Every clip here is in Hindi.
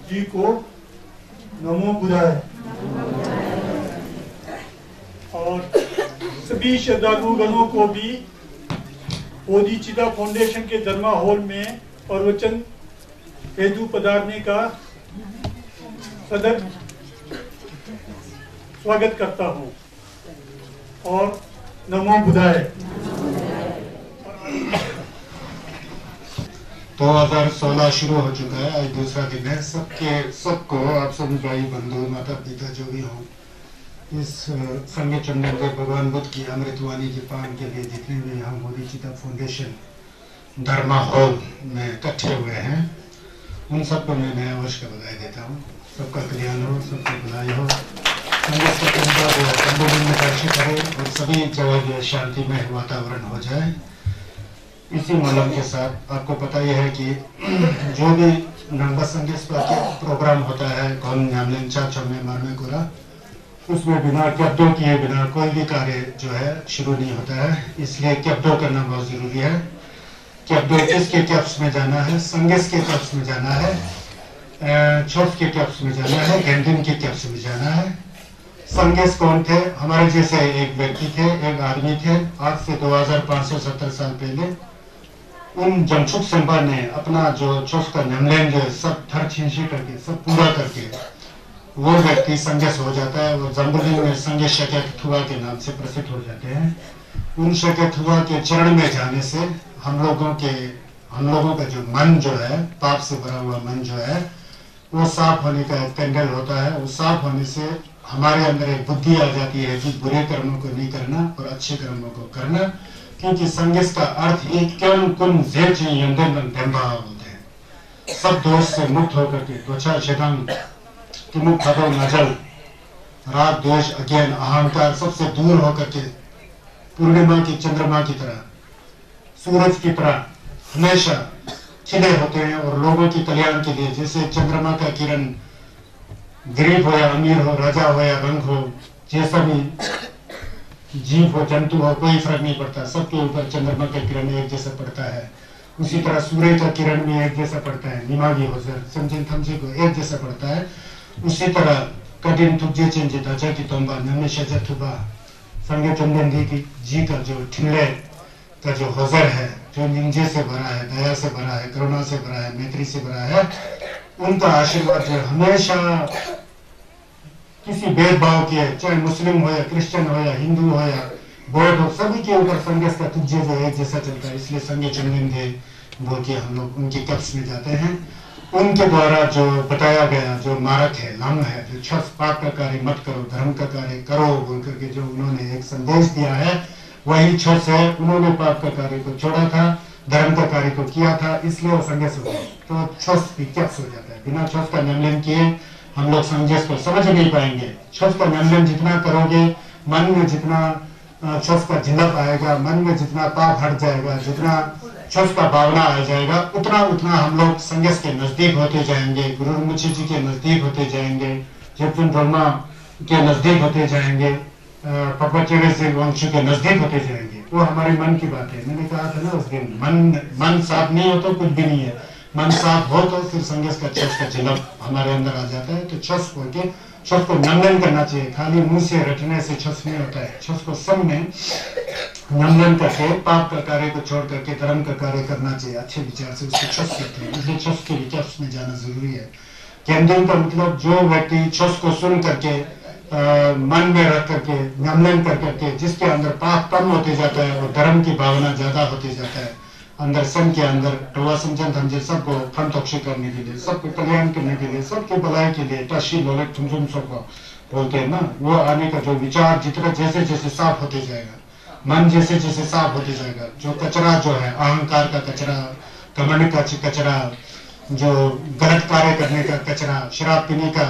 जी को नमो बुधाय और सभी श्रद्धालुगणों को भी बोधिचिता फाउंडेशन के धर्मा हॉल में प्रवचन हेतु पधारने का सदर स्वागत करता हूँ और नमो बुधाय। 2016 शुरू हो चुका है, आज दूसरा दिन है। सबको आप सभी भाई बंधु माता पिता जो भी हों इस संघ चंदन के भगवान बुद्ध की अमृतवाणी के पान के लिए जितने भी यहाँ बोधिचिता फाउंडेशन धर्मा हॉल में इकट्ठे हुए हैं उन सबको मैं नया वर्ष का बधाई देता हूँ। सबका कल्याण हो, सबकी भलाई हो, संबोधन में दर्शित करे और सभी जगह शांतिमय वातावरण हो जाए। इसी मालूम के साथ आपको पता यह है कि जो भी नंगा संदेश प्रोग्राम होता है कौन नामलेन चाचा में मारने कोरा उसमें बिना क्यब्दो किए बिना कोई भी कार्य जो है शुरू नहीं होता है। इसलिए क्यब्दो करना बहुत जरूरी है। क्यब्दो किसके कैप्स में जाना है? संगेस के कैप्स में जाना है, छोफ के कैप्स में जाना है, गेंदिन के कैप्स में जाना है। संगेस कौन थे? हमारे जैसे एक व्यक्ति थे, एक आदमी थे। आज से 2570 साल पहले उन जमशुद संभा ने अपना जो चोस का नमलेन जो सब थर छिंशी करके सब पूरा करके वो व्यक्ति संगेस हो जाता है। वो जम्बुलिन में संगे शकेथुआ के नाम से प्रसिद्ध हो जाते हैं। उन शकेथुआ के चरण में जाने से हम लोगों का जो मन जो है पाप से भरा हुआ मन जो है वो साफ होने का एक कैंडल होता है। वो साफ होने से हमारे अंदर एक बुद्धि आ जाती है कि बुरे कर्मों को नहीं करना और अच्छे कर्मों को करना, क्योंकि संगेस का अर्थ एक कुन बोलते हैं। सब दोष से मुक्त होकर के त्वचा शेतांग तिमुख खदो नजल राग द्वेष अज्ञान अहंकार सबसे दूर होकर के पूर्णिमा की चंद्रमा की तरह सूरज की तरह हमेशा खिले होते हैं और लोगों की कल्याण के लिए। जैसे चंद्रमा का किरण गरीब हो या अमीर हो, राजा हो या रंग हो, जैसा भी जीव हो जंतु हो कोई फर्क नहीं पड़ता, सबके ऊपर चंद्रमा का किरण एक जैसा पड़ता है। उसी तरह सूर्य का किरण भी एक जैसा पड़ता है, निमागी हो सर समझिन थमसे को एक जैसा पड़ता है। उसी तरह कदिन तुझे चिंतित अच्छा की तोंबा नमे शजर थुबा संगे चंदन जी का जो ठिल्ले का जो हजर है, जो निंजे से भरा है, दया से भरा है, करुणा से भरा है, मैत्री से भरा है, उनका आशीर्वाद जो हमेशा किसी भेदभाव के, चाहे मुस्लिम हो या क्रिश्चियन हो या हिंदू हो या बौद्ध हो, सभी के ऊपर संगेस का तुझे जो एक जैसा चलता है। इसलिए संगे चंदन दे बोल के हम लोग उनके कप्स में जाते हैं। उनके द्वारा जो बताया गया जो मार्ग है, लम्ब है, जो छस पाप का कार्य मत करो धर्म का कार्य करो बोल करके जो उन्होंने एक संदेश दिया है वही छस है। उन्होंने पाप का कार्य को छोड़ा था, धर्म का कार्य को किया था, इसलिए वो संदेश हो गया। तो छस भी कैप्स हो जाता है। बिना छस का नियमन किए हम लोग संदेश को समझ नहीं पाएंगे। छस का नियमन जितना करोगे, मन में जितना छस का झिलक आएगा, मन में जितना पाप हट जाएगा, जितना छस का भावना आ जाएगा, उतना उतना हम लोग संगेस के नजदीक होते जाएंगे, गुरु मुछी जी के नजदीक होते जाएंगे, जिस दिन ड्रोमा के नजदीक होते जाएंगे, पपचेरे से वंशु के नजदीक होते जाएंगे, वो हमारे मन की बात है। मैंने कहा था ना उस दिन, मन साफ नहीं हो तो कुछ भी नहीं है, मन साफ हो तो फिर संगीत का छस का झलक हमारे अंदर आ जाता है। तो छस होके छस को नमन करना चाहिए, खाली मुंह से रटने से छस नहीं होता है। छस को सब में नमन करके पाप का कार्य को छोड़ करके धर्म का कार्य करना चाहिए, अच्छे विचार से उसको छस कहते हैं। इसलिए छस के विचार में जाना जरूरी है। केंद्र का मतलब जो व्यक्ति छस को सुन करके मन में रख करके नमन कर करके जिसके अंदर पाप कम होते जाता है और धर्म की भावना ज्यादा होते जाता है, अंदर सन के अंदर टोला समझन धमजे सबको फन तोक्षी करने के लिए, सबको कल्याण करने के लिए, सबके भलाई के लिए टशी लोलक ठुमझुम सबको बोलते हैं ना, वो आने का जो विचार जितना जैसे जैसे साफ होते जाएगा, मन जैसे जैसे साफ होते जाएगा, जो कचरा जो है अहंकार का कचरा, घमंड का कचरा, जो गलत कार्य करने का कचरा, शराब पीने का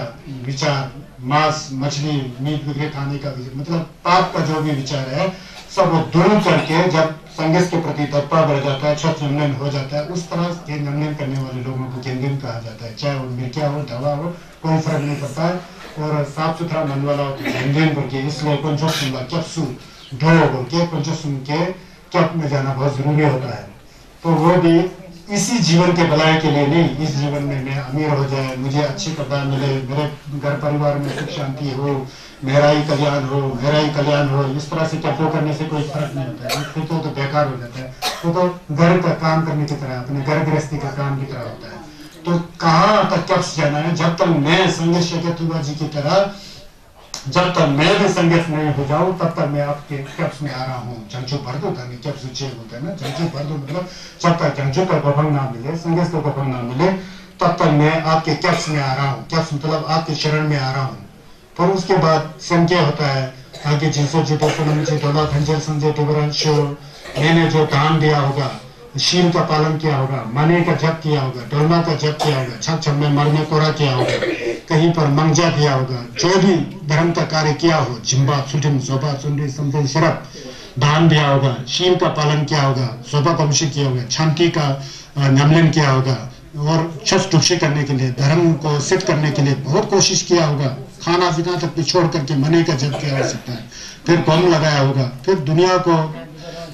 विचार, मांस मछली मीट वगैरह खाने का विचार, मतलब पाप का जो भी विचार है सब वो दूर करके जब संगीत के प्रति तत्पर बढ़ जाता है, छठ नमन हो जाता है, उस तरह के नमन करने वाले लोगों को केंद्रित कहा जाता है। चाहे वो मिर्चा हो, दवा हो, कोई फर्क नहीं पड़ता है। और साफ सुथरा मन वाला हो तो केंद्रित करके, इसलिए कुंजो सुनला क्या सु ढो बोल के कुंजो सुन के कैप में जाना बहुत जरूरी होता है। तो वो भी इसी जीवन के भलाई के लिए नहीं, इस जीवन में मैं अमीर हो जाए, मुझे अच्छे कपड़ा मिले, मेरे घर परिवार में सुख शांति हो, मेरा ही कल्याण हो, मेरा ही कल्याण हो, इस तरह से कैप्टो करने से कोई फर्क नहीं होता है। फिर तो बेकार हो जाता है। तो घर का काम करने की तरह, अपने घर गृहस्थी का काम की तरह होता है। तो कहाँ तक कैप्स जाना है? जब तक मैं संगीत शेखर जी की तरह, जब तक मैं भी संगीत नहीं हो जाऊं तब तक मैं आपके कैप्स में आ रहा हूँ। जंचू भर दो था, कैप्स उच्चे होता है ना, जंचू भर दो मतलब जब तक जंचू का गोभंग ना मिले, संगीत का गोभंग ना मिले, तब तक मैं आपके कैप्स में आ रहा हूँ। कैप्स मतलब आपके शरण में आ रहा हूँ। पर उसके बाद संजय होता है आगे जिनसे जीतो सुनम जी डोला धंजल संजय टिवरंश, मैंने जो दान दिया होगा, शील का पालन किया होगा, मने का जप किया होगा, डोलमा का जप किया होगा, छप छप में मरने कोरा किया होगा, कहीं पर मंगजा किया होगा, जो भी धर्म का कार्य किया हो, जिम्बा सुटिम सोबा सुंदरी समझे शरप दान दिया होगा, शील का पालन किया होगा, सोबा पंशी किया होगा, शांति का नमन किया होगा, और छस टुक्षी करने के लिए, धर्म को सिद्ध करने के लिए बहुत कोशिश किया होगा, खाना पीना तक छोड़ करके मने का जप किया हो सकता है, फिर बम लगाया होगा, फिर दुनिया को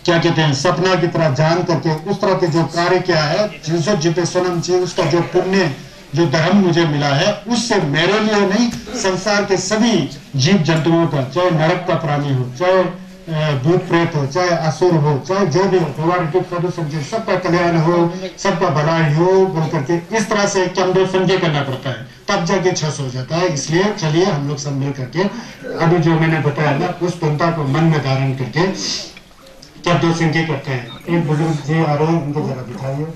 क्या कहते हैं सपना की तरह जान करके उस तरह के जो कार्य किया है, जिनसे जिते सोनम जी उसका जो पुण्य जो धर्म मुझे मिला है, उससे मेरे लिए नहीं संसार के सभी जीव जंतुओं का, चाहे नरक का प्राणी हो, चाहे भूत प्रेत हो, चाहे असुर हो, चाहे जो भी हो, समझे सबका कल्याण हो, सबका भलाई हो बोल करके इस तरह से चंदो संजय करना पड़ता है, तब जाके छस हो जाता है। इसलिए चलिए हम लोग सब मिल करके अभी जो मैंने बताया ना उस चिंता को मन में धारण करके क्या दो संजय करते हैं। एक बुजुर्ग जी आ रहे हैं, उनको जरा बिठाइए।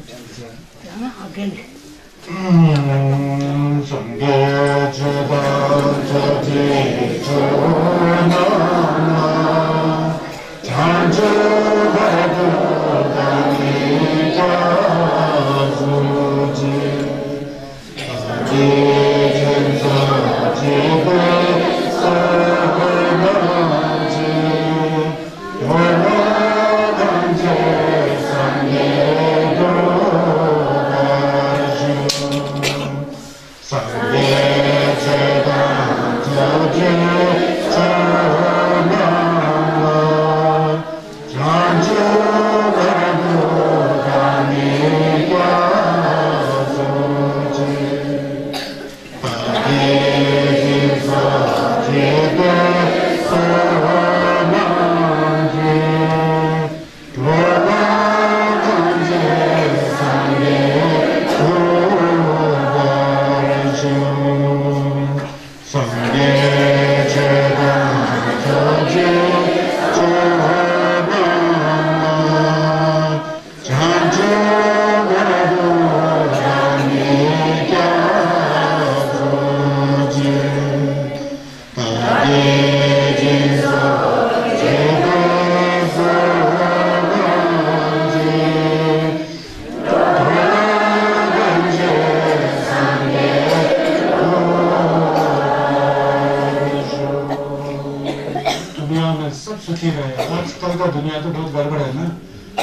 दुनिया तो बहुत गड़बड़ है ना,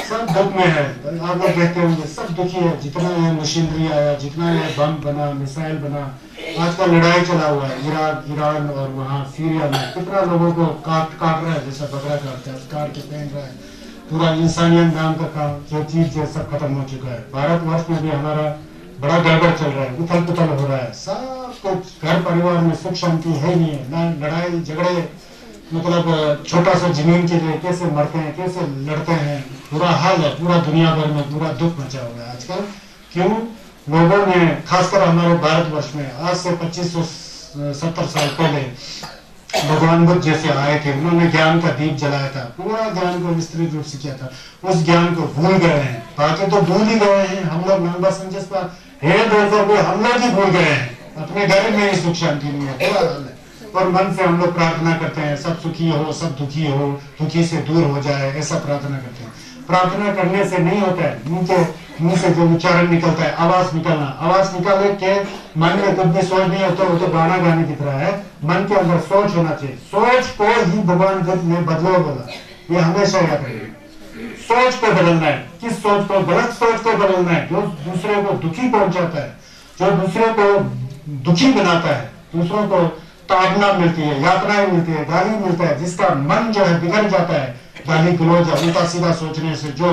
सब दुख में है। आप लोग देखते होंगे सब दुखी है, जितना ये मशीनरी आया, जितना ये बम बना, मिसाइल बना, आजकल लड़ाई चला हुआ है इराक, ईरान और वहाँ सीरिया में कितना लोगों को काट रहा है, जैसा बकरा काटता है काट के पहन रहा है। पूरा इंसानियत नाम का काम जो चीज है सब खत्म हो चुका है। भारतवर्ष में भी हमारा बड़ा गड़बड़ चल रहा है, उथल पुथल हो रहा है, सब कुछ घर परिवार में सुख शांति है नहीं है, ना लड़ाई झगड़े, मतलब छोटा सा जमीन के लिए कैसे मरते हैं, कैसे लड़ते हैं, बुरा हाल है। पूरा दुनिया भर में पूरा दुख मचा हुआ है आजकल। क्यों? लोगों ने, खासकर हमारे भारतवर्ष में आज से 2570 साल पहले भगवान बुद्ध जैसे आए थे, उन्होंने ज्ञान का दीप जलाया था, पूरा ज्ञान को विस्तृत रूप से किया था। उस ज्ञान को भूल गए हैं, बाकी तो भूल ही गए हैं। हम लोग नंबर संजस पर हेड देकर भी हम लोग ही भूल गए हैं, अपने घर में ही सुख शांति नहीं है, पूरा हाल है। और मन से हम लोग प्रार्थना करते हैं सब सुखी हो, सब दुखी हो, दुखी से दूर हो जाए, ऐसा प्रार्थना करते हैं। प्रार्थना करने से नहीं होता है, मुंह से जो उच्चारण निकलता है, आवाज निकलना, आवाज निकाले के मन में कुछ भी सोच नहीं होता, वो तो गाना गाने की तरह है। मन के अंदर सोच होना चाहिए, सोच को ही भगवान बुद्ध ने बदलो बोला, ये हमेशा याद रखिए। सोच को बदलना है, किस सोच को? गलत सोच को बदलना है, जो दूसरे को दुखी पहुंचाता है, जो दूसरे को दुखी बनाता है, दूसरों को ताड़ना मिलती है, यातनाएं मिलती है, गाली मिलता है, जिसका मन जो है बिगड़ जाता है गाली गलौज उल्टा सीधा सोचने से, जो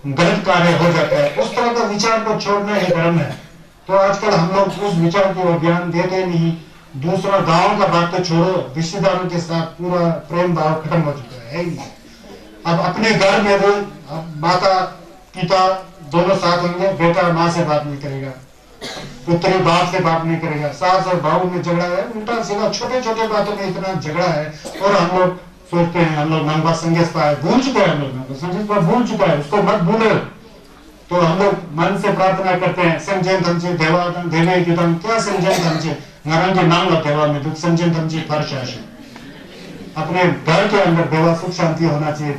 गलत कार्य हो जाता है, उस तरह का विचार को छोड़ना ही धर्म है। तो आजकल हम लोग उस विचार की ओर ध्यान देते नहीं। दूसरा गांव का बात तो छोड़ो, रिश्तेदारों के साथ पूरा प्रेम भाव खत्म हो चुका है ही। अब अपने घर में भी माता पिता दोनों साथ होंगे, बेटा माँ से बात नहीं करेगा, पुत्री बाप से बात नहीं करेगा, सास और बहू में झगड़ा है, उल्टा सीधा छोटे छोटे बातों में इतना झगड़ा है। और हम लोग सोचते हैं हम लोग नंबर संगेस पाए, भूल चुके हैं, हम लोग संगेस पर भूल चुका है, उसको मत भूलो। तो हम लोग मन से प्रार्थना करते हैं संजय धमचे देवादम देवे युद्धम, क्या संजय धमचे नारंगी नाम लो देवा में दुख संजय धमचे फर्शाशन। अपने घर के अंदर देवा सुख शांति होना चाहिए।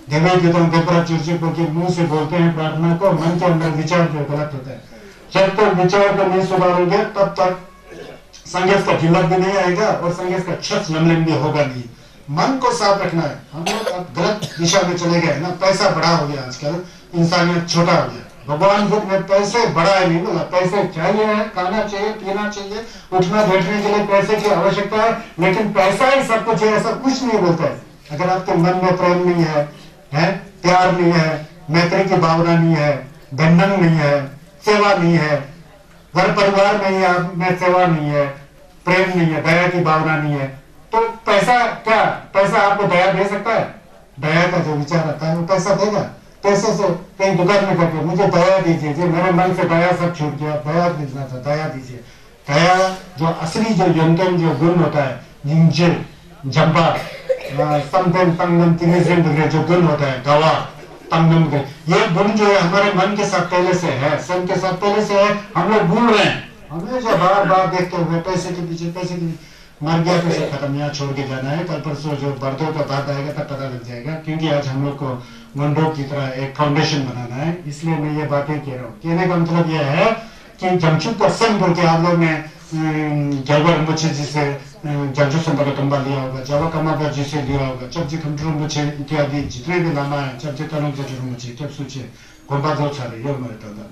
देवे युद्धम देवरा चुर्चे को के मुंह से बोलते हैं प्रार्थना को, मन के अंदर विचार जो गलत होता है, जब तक विचार को नहीं सुधारोगे तब तक संगेस का जिल्लत भी नहीं आएगा और संगेस का छत लमलम भी होगा नहीं। मन को साफ रखना है। हम लोग अब गलत दिशा में चले गए ना, पैसा बड़ा हो गया आजकल, इंसानियत छोटा हो गया। भगवान बुद्ध ने पैसे बढ़ाए नहीं बोला, पैसे चाहिए है, खाना चाहिए, पीना चाहिए, उठना बैठने के लिए पैसे की आवश्यकता है, लेकिन पैसा ही सब कुछ है ऐसा कुछ नहीं बोलता है। अगर आपके मन में प्रेम नहीं है, प्यार नहीं है, मैत्री की भावना नहीं है, बंधन नहीं है, सेवा नहीं है, घर परिवार में सेवा नहीं है, प्रेम नहीं है, दया की भावना नहीं है, तो पैसा क्या? पैसा आपको दया दे सकता है? दया का जो विचार आता है वो पैसा देगा? पैसे से कहीं दुकान में करके मुझे दया दीजिए, जो मेरे मन से दया सब छूट गया, दया दीजना था, दया दीजिए। दया जो असली जो यंत्रण जो गुण होता है, निंजे जंपा समदम तंगम तिनिजन जो गुण होता है, गवा तंगम, ये गुण जो है हमारे मन के साथ पहले से है, सन के साथ पहले से है, हम लोग भूल रहे हैं। हमेशा बार बार देखते हुए पैसे के पीछे, पैसे के मर गया तो इसे खत्म, यहाँ छोड़ के जाना है। कल परसों जो बर्दों का बात आएगा तब पता लग जाएगा, क्योंकि आज हम लोग को मंडोक की तरह एक फाउंडेशन बनाना है, इसलिए मैं ये बातें कह रहा हूँ। कहने का मतलब यह है कि जमशेद का सन बोल के आप लोग ने जलवर मुझे जिसे जमशेद संपर्कंबा लिया होगा, जवा कमाबा जिसे लिया होगा, जब जी कंट्रोल मुझे इत्यादि जितने भी लामा है, जब जी तनु जरूर मुझे जब सोचे गोबा दो छाले ये मरे था,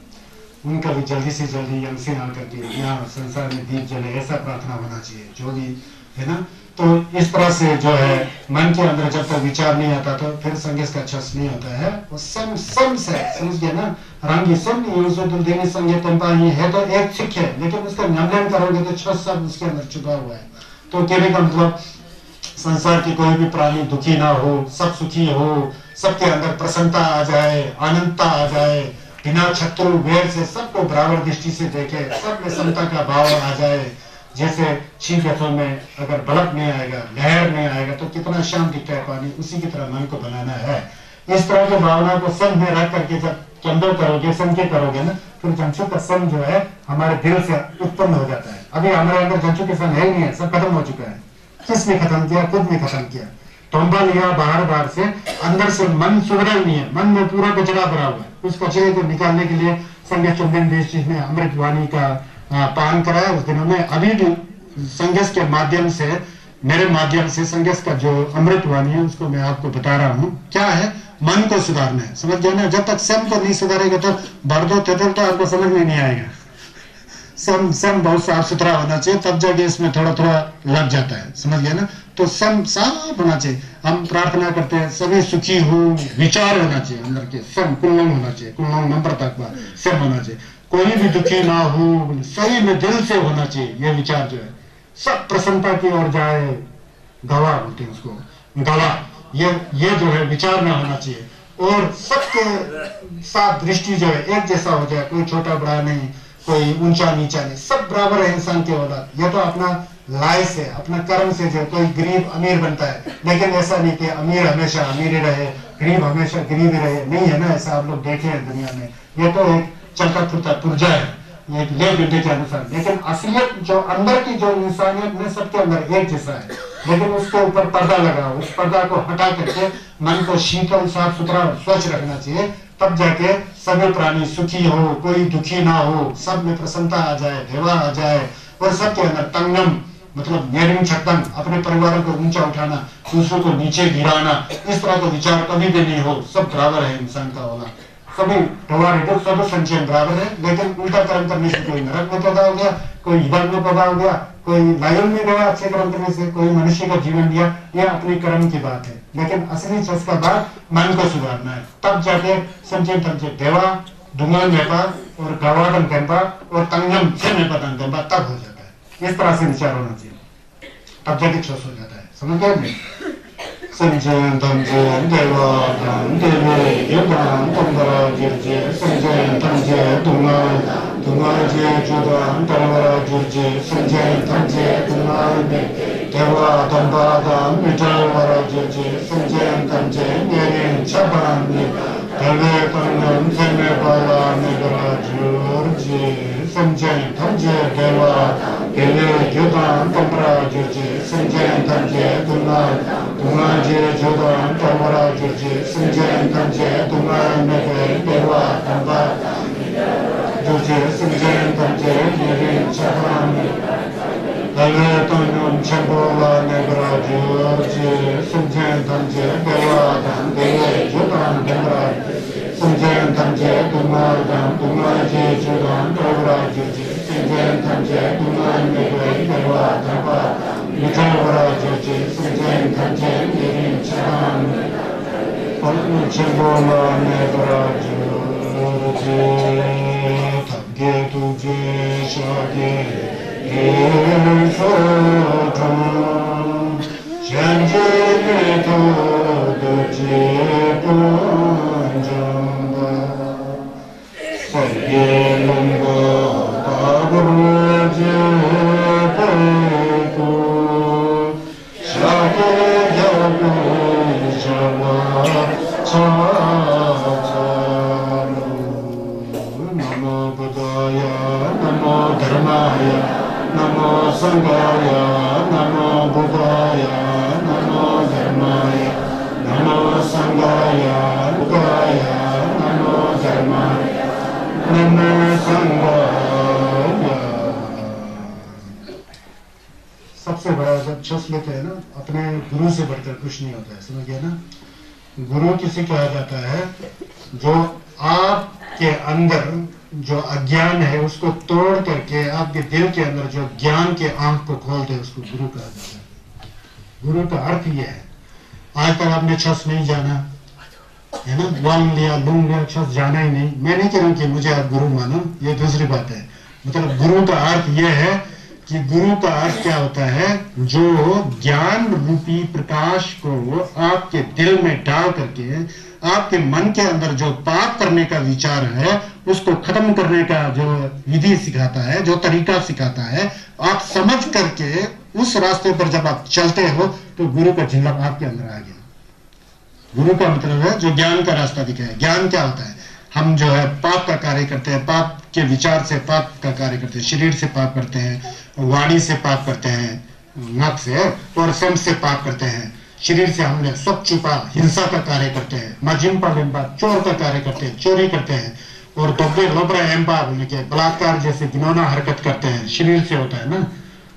उनका भी जल्दी से जल्दी यंग से आकर के यहाँ संसार में दीप जले, ऐसा प्रार्थना होना चाहिए जो भी है ना। तो इस तरह से जो है मन के अंदर जब तक विचार नहीं आता तो फिर संगीत का छस नहीं होता है। वो सम से समझ गया ना, रंगी सम देने संगीत ही है तो एक सिख है, लेकिन उसका नमन करोगे तो छस सब उसके अंदर छुपा हुआ है। तो कहने का मतलब संसार की कोई भी प्राणी दुखी ना हो, सब सुखी हो, सबके अंदर प्रसन्नता आ जाए, आनंदता आ जाए, बिना शत्रु वैर से सबको बराबर दृष्टि से देखे, सब में समता का भाव आ जाए। जैसे शीतों में अगर बल्ब नहीं आएगा, लहर नहीं आएगा तो कितना शांत दिखता है पानी, उसी की तरह मन को बनाना है। इस तरह की भावना को संग में रख करके जब चंदो करोगे, संकेत करोगे ना, फिर जंचू का संग जो है हमारे दिल से उत्पन्न हो जाता है। अभी हमारे अंदर जंचू के संग है ही नहीं है, सब खत्म हो चुका है। किसने खत्म किया? खुद ने खत्म किया। तोंबा लिया बाहर से, अंदर से मन सुधरा नहीं है, मन में पूरा कचरा भरा हुआ है। उस कचरे को निकालने के लिए संघ चुंबन देश जी ने अमृत वाणी का पान कराया उस दिनों में। अभी भी संघर्ष के माध्यम से, मेरे माध्यम से संघर्ष का जो अमृत वाणी है उसको मैं आपको बता रहा हूँ। क्या है? मन को सुधारना है, समझ गया ना। जब तक स्वयं को नहीं सुधारेगा तो भर दो तेतल तो आपको समझ में नहीं आएगा। सम बहुत साफ सुथरा होना चाहिए, तब जाके इसमें थोड़ा थोड़ा लग जाता है, समझ गया ना। तो सम साफ होना चाहिए। हम प्रार्थना करते हैं सभी सुखी हो, विचार होना चाहिए अंदर के, सम कुल्लम होना चाहिए, कुल्लम नंबर तक सम होना चाहिए, कोई भी दुखी ना हो, सही में दिल से होना चाहिए। ये विचार जो है सब प्रसन्नता की ओर जाए, गवा बोलते हैं उसको, गवा। ये जो है विचार में होना चाहिए। और सबके साथ दृष्टि जो है एक जैसा हो जाए, कोई छोटा बड़ा नहीं, कोई ऊंचा नीचा नहीं, सब बराबर है इंसान के औलाद। यह तो अपना लाय से, अपना कर्म से जो कोई गरीब अमीर बनता है, लेकिन ऐसा नहीं कि अमीर हमेशा अमीर ही रहे, गरीब हमेशा गरीब ही रहे, नहीं है ना, ऐसा आप लोग देखे हैं दुनिया में। ये तो एक चलता फिरता पुर्जा है, एक ले बिल्डे के अनुसार। लेकिन असलियत जो अंदर की जो इंसानियत में सबके अंदर एक जैसा है, लेकिन उसके ऊपर पर्दा लगा हो, उस पर्दा को हटा करके मन को शीतल साफ सुथरा स्वच्छ रखना चाहिए। तब जाके सभी प्राणी सुखी हो, कोई दुखी ना हो, सब में प्रसन्नता आ जाए, देवा आ जाए। और सबके अंदर तंगम मतलब नेरिंग छटन, अपने परिवार को ऊंचा उठाना, दूसरों को नीचे गिराना, इस तरह का विचार कभी भी नहीं हो। सब बराबर है इंसान का होना, सभी सब संचयन बराबर है। लेकिन उल्टा कर्म करने से कोई नरक में पैदा हो गया, कोई हिदायत में पैदा हो गया, कोई लायन में गया अच्छे कर्म करने से, कोई मनुष्य का जीवन लिया। यह अपने कर्म की बात है। लेकिन असली चीज का बात मन को सुधारना है। तब जाके संचयन तंचे देवा दुंगन मेपा और गवादन कैंपा और तंगम से मेपा तंगम्पा तब हो जाता है। इस तरह से विचार होना चाहिए, तब जाके छोस हो जाता है। समझ गए? संजयन तंजयन देवादन देवे युगान तंबरा जिरजे संजयन तंजे दुंगान दुंगान जे जुदान तंबरा जिरजे संजयन तंजे दुंगान देवादन बादन मिटावरा जिरजे संजयन तंजे नेरिन छबान देवे तंगम सेमे बाला नेगरा जिरजे संजयन तंजे देवा देवे युगान तंबरा जिरजे संजयन तंजे दुंगान दुंगान जे जुदान तंबरा जिरजे संजयन तंजे दुंगान देवा तंबा जिरजे संजयन तंजे नेरिन छबान देवे तंगम छबोला नेगरा जिरजे संजयन तंजे देवा देवे जुदान तंबरा संजयन तंजे दुंगान जे जुदान तंबरा जिरजे संजयन तंजे दुंगान देवा तंबा मिठावरा जिरजे संजयन तंजे नेरिन छबान छबोला नेगरा जिरजे तगे तुझे शागे नमो बुद्धाय नमो धर्माय नमो संघाय नमो बुद्धाय नमो धर्माय नमो संघाय बुद्धाय नमो धर्माय नमो संघाय। सबसे बड़ा जब छस लेते हैं ना, अपने गुरु से बढ़कर कुछ नहीं होता है। समझ गया ना? गुरु किसे कहा जाता है? जो आपके अंदर जो अज्ञान है उसको तोड़ करके आपके दिल के अंदर जो ज्ञान के आंख को खोलते हैं, उसको गुरु कहा जाता है। गुरु का अर्थ यह है, आज तक आपने छस नहीं जाना है ना, वांग लिया लूंग लिया, छस जाना ही नहीं। मैं नहीं कह रहा हूं कि मुझे आप गुरु मानो, ये दूसरी बात है। मतलब गुरु का अर्थ यह है कि गुरु का अर्थ क्या होता है? जो ज्ञान रूपी प्रकाश को आपके दिल में डाल करके आपके मन के अंदर जो पाप करने का विचार है उसको खत्म करने का जो विधि सिखाता है, जो तरीका सिखाता है, आप समझ करके उस रास्ते पर जब आप चलते हो तो गुरु का झिलक आपके अंदर आ गया। गुरु का मतलब है जो ज्ञान का रास्ता दिखाए। ज्ञान क्या होता है? हम जो है पाप का कार्य करते हैं, पाप के विचार से पाप का कार्य करते हैं, शरीर से पाप करते हैं, वाणी से पाप करते हैं, नख से, और सम से पाप करते हैं। शरीर से हमने सब छुपा हिंसा का कार्य करते हैं, मजिम्पा लिम्पा चोर का कार्य करते हैं, चोरी करते हैं, और दोबे लोबरा एम्पा बोलने के बलात्कार जैसे घिनौना हरकत करते हैं, शरीर से होता है ना,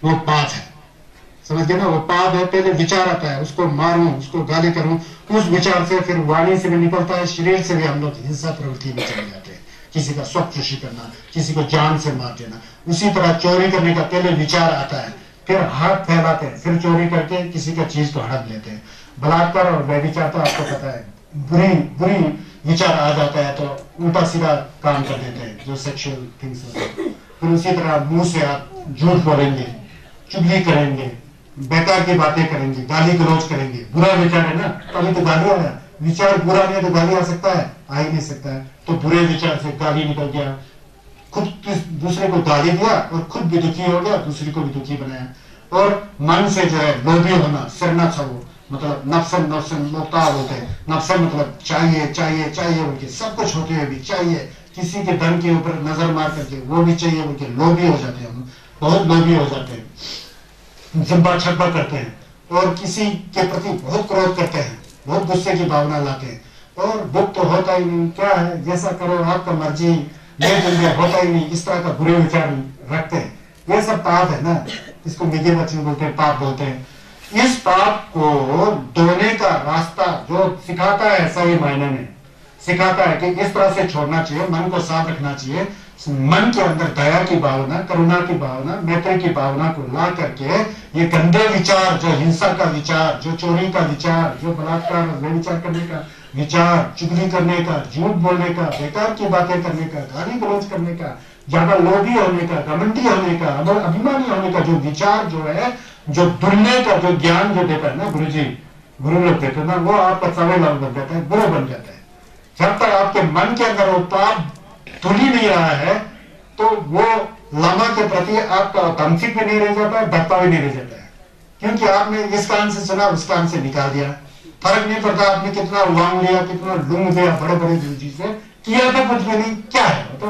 वो पाप है। समझ गए ना? वो पाप है। पहले विचार आता है, उसको मारूं, उसको गाली करूं, उस विचार से फिर वाणी से भी निकलता है, शरीर से भी हम लोग हिंसा प्रवृत्ति में चले जाते हैं। किसी का स्वचुषी करना, किसी को जान से मार देना। उसी तरह चोरी करने का पहले विचार आता है, फिर हाथ फैलाते हैं, फिर चोरी करके किसी का चीज को हड़प लेते हैं। बलात्कार और व्यभिचार तो आपको पता है, बुरी विचार आ जाता है तो उल्टा सीधा काम कर देते हैं जो सेक्सुअल थिंग्स होते हैं। फिर उसी तरह मुंह से आप झूठ बोलेंगे, चुगली करेंगे, बेकार की बातें करेंगे, गाली गलौज करेंगे। बुरा विचार है ना, तभी तो गाली है। विचार बुरा नहीं है तो गाली आ सकता है? आ ही नहीं सकता है। तो बुरे विचार से गाली निकल गया, खुद दूसरे को गाली दिया और खुद भी दुखी हो गया, दूसरे को भी दुखी बनाया। और मन से जो है लोभी होना, सरना छावो, मतलब नफ्सन मोहताज होते हैं। नफ्सन मतलब चाहिए चाहिए चाहिए उनके, सब कुछ होते हुए भी चाहिए, किसी के धन के ऊपर नजर मार करके वो भी चाहिए उनके, लोभी हो जाते हैं हम, बहुत लोभी हो जाते हैं, जब्बा छब्बा करते हैं और किसी के प्रति बहुत क्रोध करते हैं, बहुत गुस्से की भावना लाते हैं। और दुख तो होता ही नहीं, क्या है जैसा करो आपका मर्जी, ये दुनिया होता ही नहीं, इस तरह का बुरे विचार रखते हैं। ये सब पाप है ना, इसको मिगे बच्चे बोलते हैं, पाप बोलते हैं। इस पाप को धोने का रास्ता जो सिखाता है, सही मायने में सिखाता है कि इस तरह से छोड़ना चाहिए, मन को साफ रखना चाहिए। मन के अंदर दया की भावना, करुणा की भावना, मैत्री की भावना को ला करके ये गंदे विचार, जो हिंसा का विचार, जो चोरी का विचार, जो बलात्कार और व्यभिचार करने का विचार, चुगली करने का, झूठ बोलने का, बेकार की बातें करने का, गाली गलौज करने का, ज्यादा लोभी होने का, घमंडी होने का, अभिमानी होने का जो विचार जो है, जो दुनिया का जो ज्ञान जो देता है ना गुरु लोग देते हैं ना, वो आपका सवेला बन जाता है, बुरा बन जाता है। जब तक आपके मन के अंदर वो पाप धुल ही नहीं रहा है तो वो लामा के प्रति आपका तमसिक भी नहीं रह जाता है, डरता भी नहीं रह जाता है, क्योंकि आपने इस कान से सुना उस कान से निकाल दिया। फर्क नहीं पड़ता आपने कितना वांग लिया, कितना लुंग दिया, बड़े बड़े चीजें किया था, कुछ भी नहीं। क्या है तो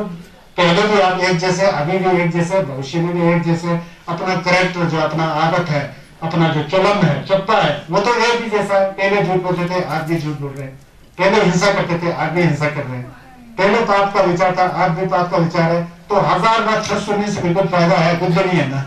पहले भी आप एक जैसे, अभी भी एक जैसे, भविष्य में भी एक जैसे। अपना करेक्टर जो अपना आदत है, अपना जो चलन है, चप्पा है, वो तो एक ही जैसा है। पहले झूठ बोलते थे, आज भी झूठ बोल रहे हैं। पहले हिंसा करते थे, आज भी हिंसा कर रहे हैं। पहले पाप का विचार था, आज भी पाप का विचार है। तो 1000 बार छत सुनने से बिल्कुल फायदा है, कुछ भी नहीं है ना।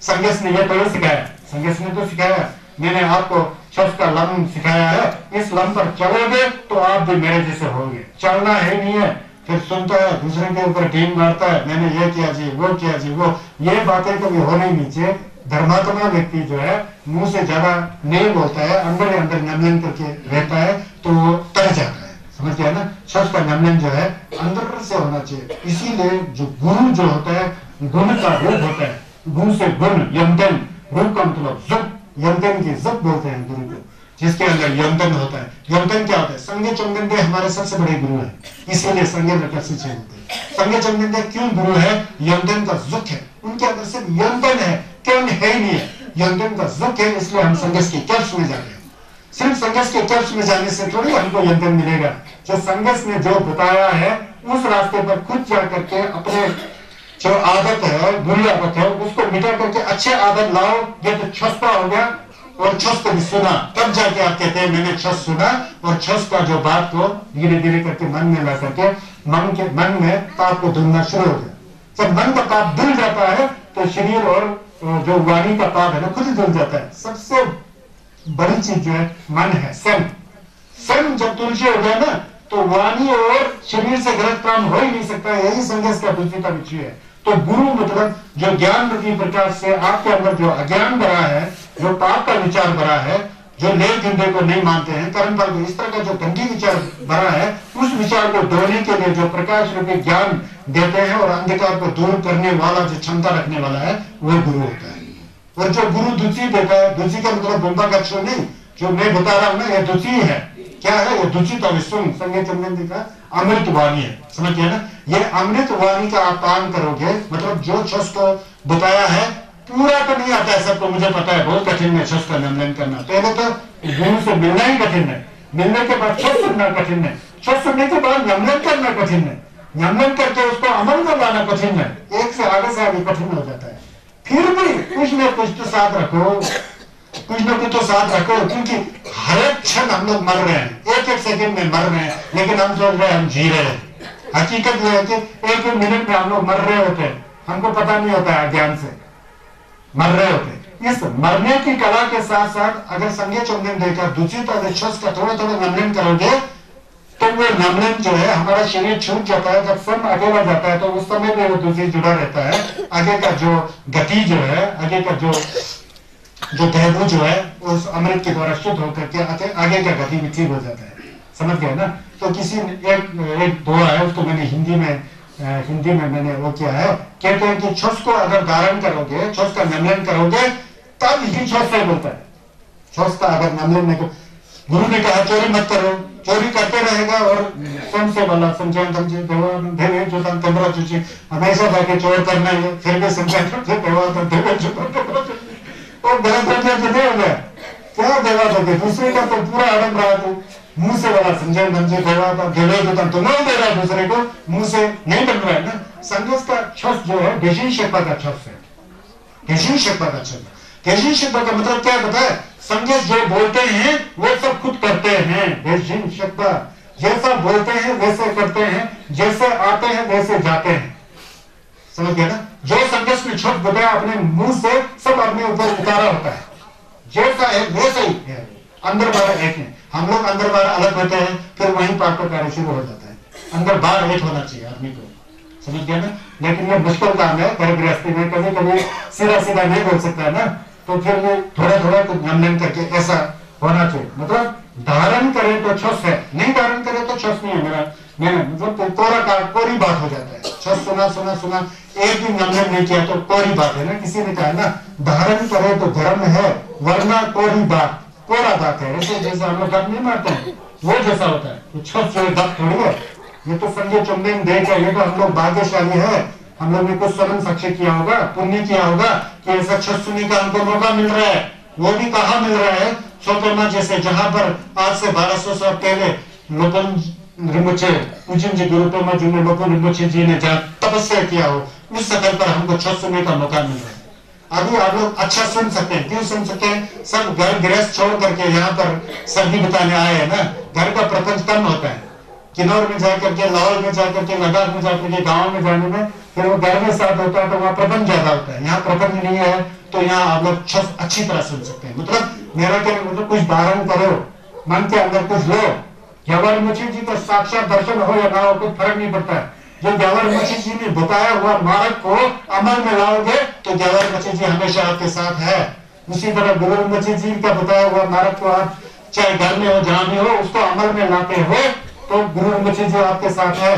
संघर्ष ने यह तो सिखाया, संघर्ष ने तो सिखाया, मैंने आपको छत का लम सिखाया है, इस लम पर चलोगे तो आप भी मेरे जैसे होगे। चलना है नहीं है, फिर सुनता है, दूसरे के ऊपर टीम मारता है, मैंने ये किया जी, वो किया जी, वो ये बातें कभी होनी नीचे। धर्मात्मा व्यक्ति जो है मुंह से ज्यादा नहीं बोलता है, अंदर ही अंदर नमन करके रहता है तो वो तर जाता है। समझ गया ना, शब्द का नमन जो है अंदर से होना चाहिए। इसीलिए जो गुरु जो होता है गुण का रूप होता है, गुण से गुण, यमदन, रूप का मतलब जुक, यमदन की जुक बोलते हैं गुरु को, जिसके अंदर यमदन होता है। यमदन क्या होता है? संगे चंदन हमारे सबसे बड़े गुरु है, इसीलिए संगे प्रकाशित होते हैं। संगे चंदन क्यों गुरु है? यमदन का जुक है, उनके अंदर सिर्फ यमदन है, क्यों है ही नहीं है, यमदन का जुक है, इसलिए हम संघर्ष के चर्च में जा रहे हैं। सिर्फ संघर्ष के चर्च में जाने से थोड़ी हमको यमदन मिलेगा। जो संघर्ष ने जो बताया है उस रास्ते पर खुद जा करके अपने जो आदत है, बुरी आदत है, उसको मिटा करके अच्छे आदत लाओ। ये तो छस्ता हो गया, और छस को भी सुना, तब जाके आप कहते हैं मैंने छस सुना, और छस का जो बात को धीरे धीरे करके मन में ला करके मन में पाप को धुलना शुरू हो गया। जब मन का पाप धुल जाता है तो शरीर और जो वाणी का पाप है ना खुद ही धुल जाता है। सबसे बड़ी चीज जो है मन है, सन जब तुलसी हो गया ना तो वाणी और शरीर से गलत काम हो ही नहीं सकता। यही संघर्ष का दूसरी का विषय है। तो गुरु मतलब जो ज्ञान रूपी प्रकाश से आपके अंदर जो अज्ञान भरा है, जो पाप का विचार भरा है, जो लेख धंधे को नहीं मानते हैं, कर्म फल को, इस तरह का जो गंदी विचार भरा है, उस विचार को धोने के लिए जो प्रकाश रूपी ज्ञान देते हैं और अंधकार को दूर करने वाला जो क्षमता रखने वाला है वो गुरु होता है। और जो गुरु दुची देता है, दुची का मतलब बोम्बा का अक्षर नहीं, जो मैं बता रहा हूं ना, ये दुची है। क्या है ये दुची? तो विश्व संगे चंदन का अमृत वाणी है, समझ गया ना। ये अमृत वाणी का आप पान करोगे, मतलब जो छस को बताया है पूरा तो नहीं आता है सबको, मुझे पता है बहुत कठिन है छस का नमन करना। पहले तो गुरु से मिलना ही कठिन है, मिलने के बाद छस सुनना कठिन है, छस सुनने के बाद नमन करना कठिन है, नमन करके उसको अमल में लाना कठिन है, एक से आगे कठिन हो जाता है। फिर भी कुछ न कुछ तो साथ रखो, कुछ न कुछ तो साथ रखो, क्योंकि हर एक क्षण हम लोग मर रहे हैं, एक एक सेकंड में मर रहे हैं, लेकिन हम सोच रहे हैं हम जी रहे हैं। हकीकत यह है कि एक एक मिनट में हम लोग मर रहे होते हैं, हमको पता नहीं होता है, अज्ञान से मर रहे होते। इस मरने की कला के साथ साथ अगर संगे चंदन देकर दूसरी तरह छस का थोड़ा थोड़ा नमन करोगे तो वो नमन जो है हमारा शरीर छूट जाता है, जब स्वयं अकेला जाता है तो उस समय में वो दूसरी जुड़ा रहता है। आगे का जो गति जो है, आगे का जो देहबू जो है उस अमृत के द्वारा शुद्ध होकर के आगे का गति भी ठीक हो जाता है। समझ गए ना? तो किसी एक दुआ है, उसको मैंने हिंदी में मैंने वो किया है। कहते हैं कि छुस को अगर धारण करोगे, छुस का नमन करोगे, तब ही छुस से बोलता है। छुस का अगर नमन नहीं, गुरु ने कहा चोरी मत करो, चोरी करते रहेगा और स्वयं से बोला समझान हमेशा जाके चोर करना है, फिर भी समझान और गलत नहीं हो गया। क्या देवा दोगे? दूसरे का तो पूरा आरंभ रहा तो मुंह से बोला समझे मंजे देवा का गेले तो तुम नहीं दे रहा, दूसरे को मुंह से नहीं बन रहा है ना। संगत का छस जो है देशी शेपा का छस है, देशी शेपा का छस। देशी शेपा का मतलब क्या बताए? संगत जो बोलते हैं वो सब खुद करते हैं। देशी शेपा जैसा बोलते हैं वैसे करते हैं, जैसे आते हैं वैसे जाते हैं। समझ गए ना? जो संघर्ष में छत बताया अपने मुंह से सब अपने ऊपर उतारा होता है, जैसा है वैसा ही है। अंदर बाहर एक है, हम लोग अंदर बाहर अलग होते हैं, फिर वहीं पाप का कार्य शुरू हो जाता है। अंदर बाहर एक होना चाहिए आदमी को, समझ गया ना? लेकिन ये मुश्किल काम है घर गृहस्थी में, कभी कभी सीधा सीधा नहीं बोल सकता है ना, तो फिर वो थोड़ा थोड़ा कुछ नमन करके ऐसा होना चाहिए। मतलब धारण करे तो छस है, नहीं धारण करे तो छस नहीं है। मेरा मतलब कोरी बात हो जाता है। छस सुना सुना सुना, एक भी नमन नहीं किया तो कोरी बात है ना। किसी ने कहा ना, धारण करे तो धर्म है, वरना कोरी बात, कोरा बात है। ऐसे जैसे हम लोग गप नहीं मारते हैं, वो जैसा होता है। तो छस जो गप थोड़ी है, ये तो संजय चुंबन देकर, ये तो हम लोग भाग्यशाली है, हम लोग ने कुछ श्रवण साक्ष्य किया होगा, पुण्य किया होगा कि ऐसा छस सुनने का हमको मौका मिल रहा है। वो भी कहाँ मिल रहा है? सोपेमा जैसे, जहां पर आज से 1200 साल पहले लोपन रिमुचे पूजन जी गुरुपेमा जी ने, लोपन रिमुचे जी ने जहाँ तपस्या किया हो, उस स्थल पर हमको छस सुनने का मौका मिल रहा है। अभी आप लोग अच्छा सुन सकते हैं। क्यों सुन सकते हैं? सब घर गृहस्थ छोड़ करके यहाँ पर सर्दी बिताने आए हैं ना। घर का प्रपंच कम होता है। किन्नौर में जाकर के, लाहौर में जाकर के, लद्दाख में जाकर के, गाँव में जाने में फिर वो घर में साथ होता है तो वहाँ प्रपंच ज्यादा होता है। यहाँ प्रपंच नहीं है तो यहाँ आप लोग छस अच्छी तरह सुन सकते हैं। मतलब मेरा क्या मतलब, कुछ धारण करो, मन के अंदर कुछ लो। ग्यावर मुखी जी का साक्षात दर्शन हो या ना हो, कुछ फर्क नहीं पड़ता है। जो ग्यावर मुखी जी ने बताया हुआ मार्ग को अमल में लाओगे तो ग्यावर मुखी जी हमेशा आपके साथ है। उसी तरह गुरु मुखी जी का बताया हुआ मार्ग को आप चाहे घर में हो जहां भी हो, उसको अमल में लाते हो तो गुरु मुखी जी आपके साथ है।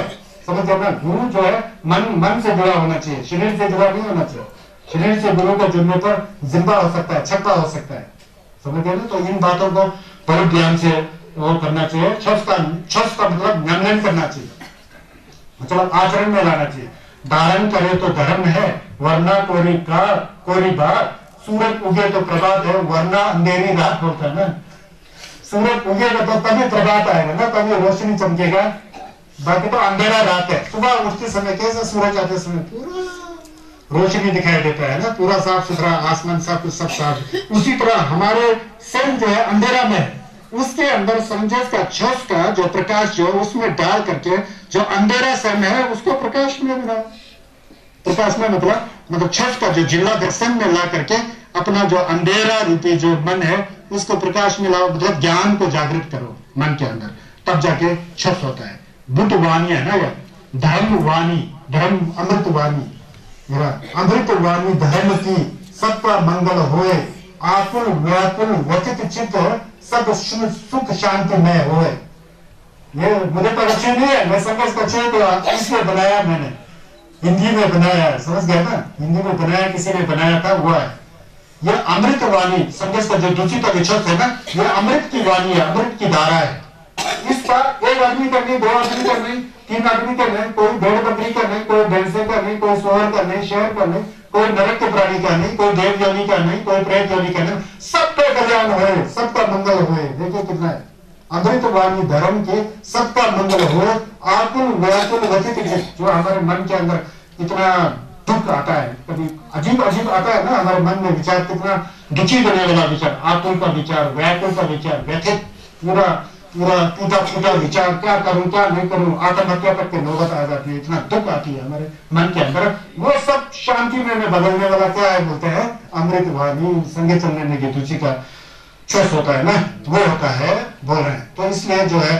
समझ ना? गुरु जो है मन से जुड़ा होना चाहिए, शरीर से जुड़ा नहीं होना चाहिए। शरीर से गुरु को जुड़ने पर जिंदा हो सकता है, छक्का हो सकता है। समझ गए ना? तो इन बातों को बहुत ध्यान से वो करना चाहिए। छस का मतलब नमन करना चाहिए, मतलब आचरण में लाना चाहिए। धारण करे तो धर्म है, वरना कोरी बात। सूरज उगे तो प्रभात है, वरना अंधेरी रात होता है ना। सूरज उगेगा तो तभी प्रभात आएगा ना, तभी रोशनी चमकेगा, बाकी तो अंधेरा रात है। सुबह उठते समय कैसा सूरज आते समय पूरा रोशनी दिखाई देता है ना, पूरा साफ सुथरा आसमान, सब साफ। उसी तरह हमारे सन जो है अंधेरा में, उसके अंदर संजस का छस का जो प्रकाश जो उसमें डाल करके जो अंधेरा सन है उसको प्रकाश में बना। प्रकाश में मतलब छस का जो जिला दर्शन में ला करके अपना जो अंधेरा रूपी जो मन है उसको प्रकाश में लाओ। मतलब ज्ञान को जागृत करो मन के अंदर, तब जाके छस होता है। बुद्ध वाणी है ना, यह धर्म वाणी, धर्म अमृत वाणी, अमृत वाणी धर्म की, सबका मंगल होए, आकुल व्याकुल वचित चित्त सब सुख शांति में होए। ये मुझे तो अच्छे नहीं है, मैं संघर्ष का अच्छे तो इसलिए बनाया, मैंने हिंदी में बनाया है। समझ गया ना? हिंदी में बनाया, किसी ने बनाया था, हुआ है। यह अमृत वाणी संघर्ष का जो दूसरी का विषय है ना, यह अमृत की वाणी है, अमृत की धारा है। इसका एक आदमी का नहीं, दो आदमी का नहीं, तीन आदमी का नहीं, कोई भेड़ बकरी का नहीं, कोई भैंसे का नहीं, कोई सोहर का नहीं, शेर का नहीं, कोई नरक के प्राणी का नहीं, कोई देव योनि का नहीं, कोई प्रेत योनि का नहीं, सबका कल्याण होए, सबका मंगल होए। देखिए कितना है अमृत वाणी धर्म के, सबका मंगल होए, आकुल व्याकुल वचित, जो हमारे मन के अंदर इतना दुख आता है, कभी अजीब अजीब आता है ना हमारे मन में विचार, कितना दुखी बने वाला विचार, आकुल का विचार, व्याकुल का विचार, व्यथित, पूरा टूटा फूटा विचार, क्या करूं क्या नहीं करूं, आत्महत्या तक के नौबत आ जाती है, इतना दुख आती है हमारे मन के अंदर। वो सब शांति में बदलने वाला क्या है बोलते हैं अमृत वाणी, संगे चलने की रुचि का छस होता है ना, वो होता है, बोल रहे हैं। तो इसलिए जो है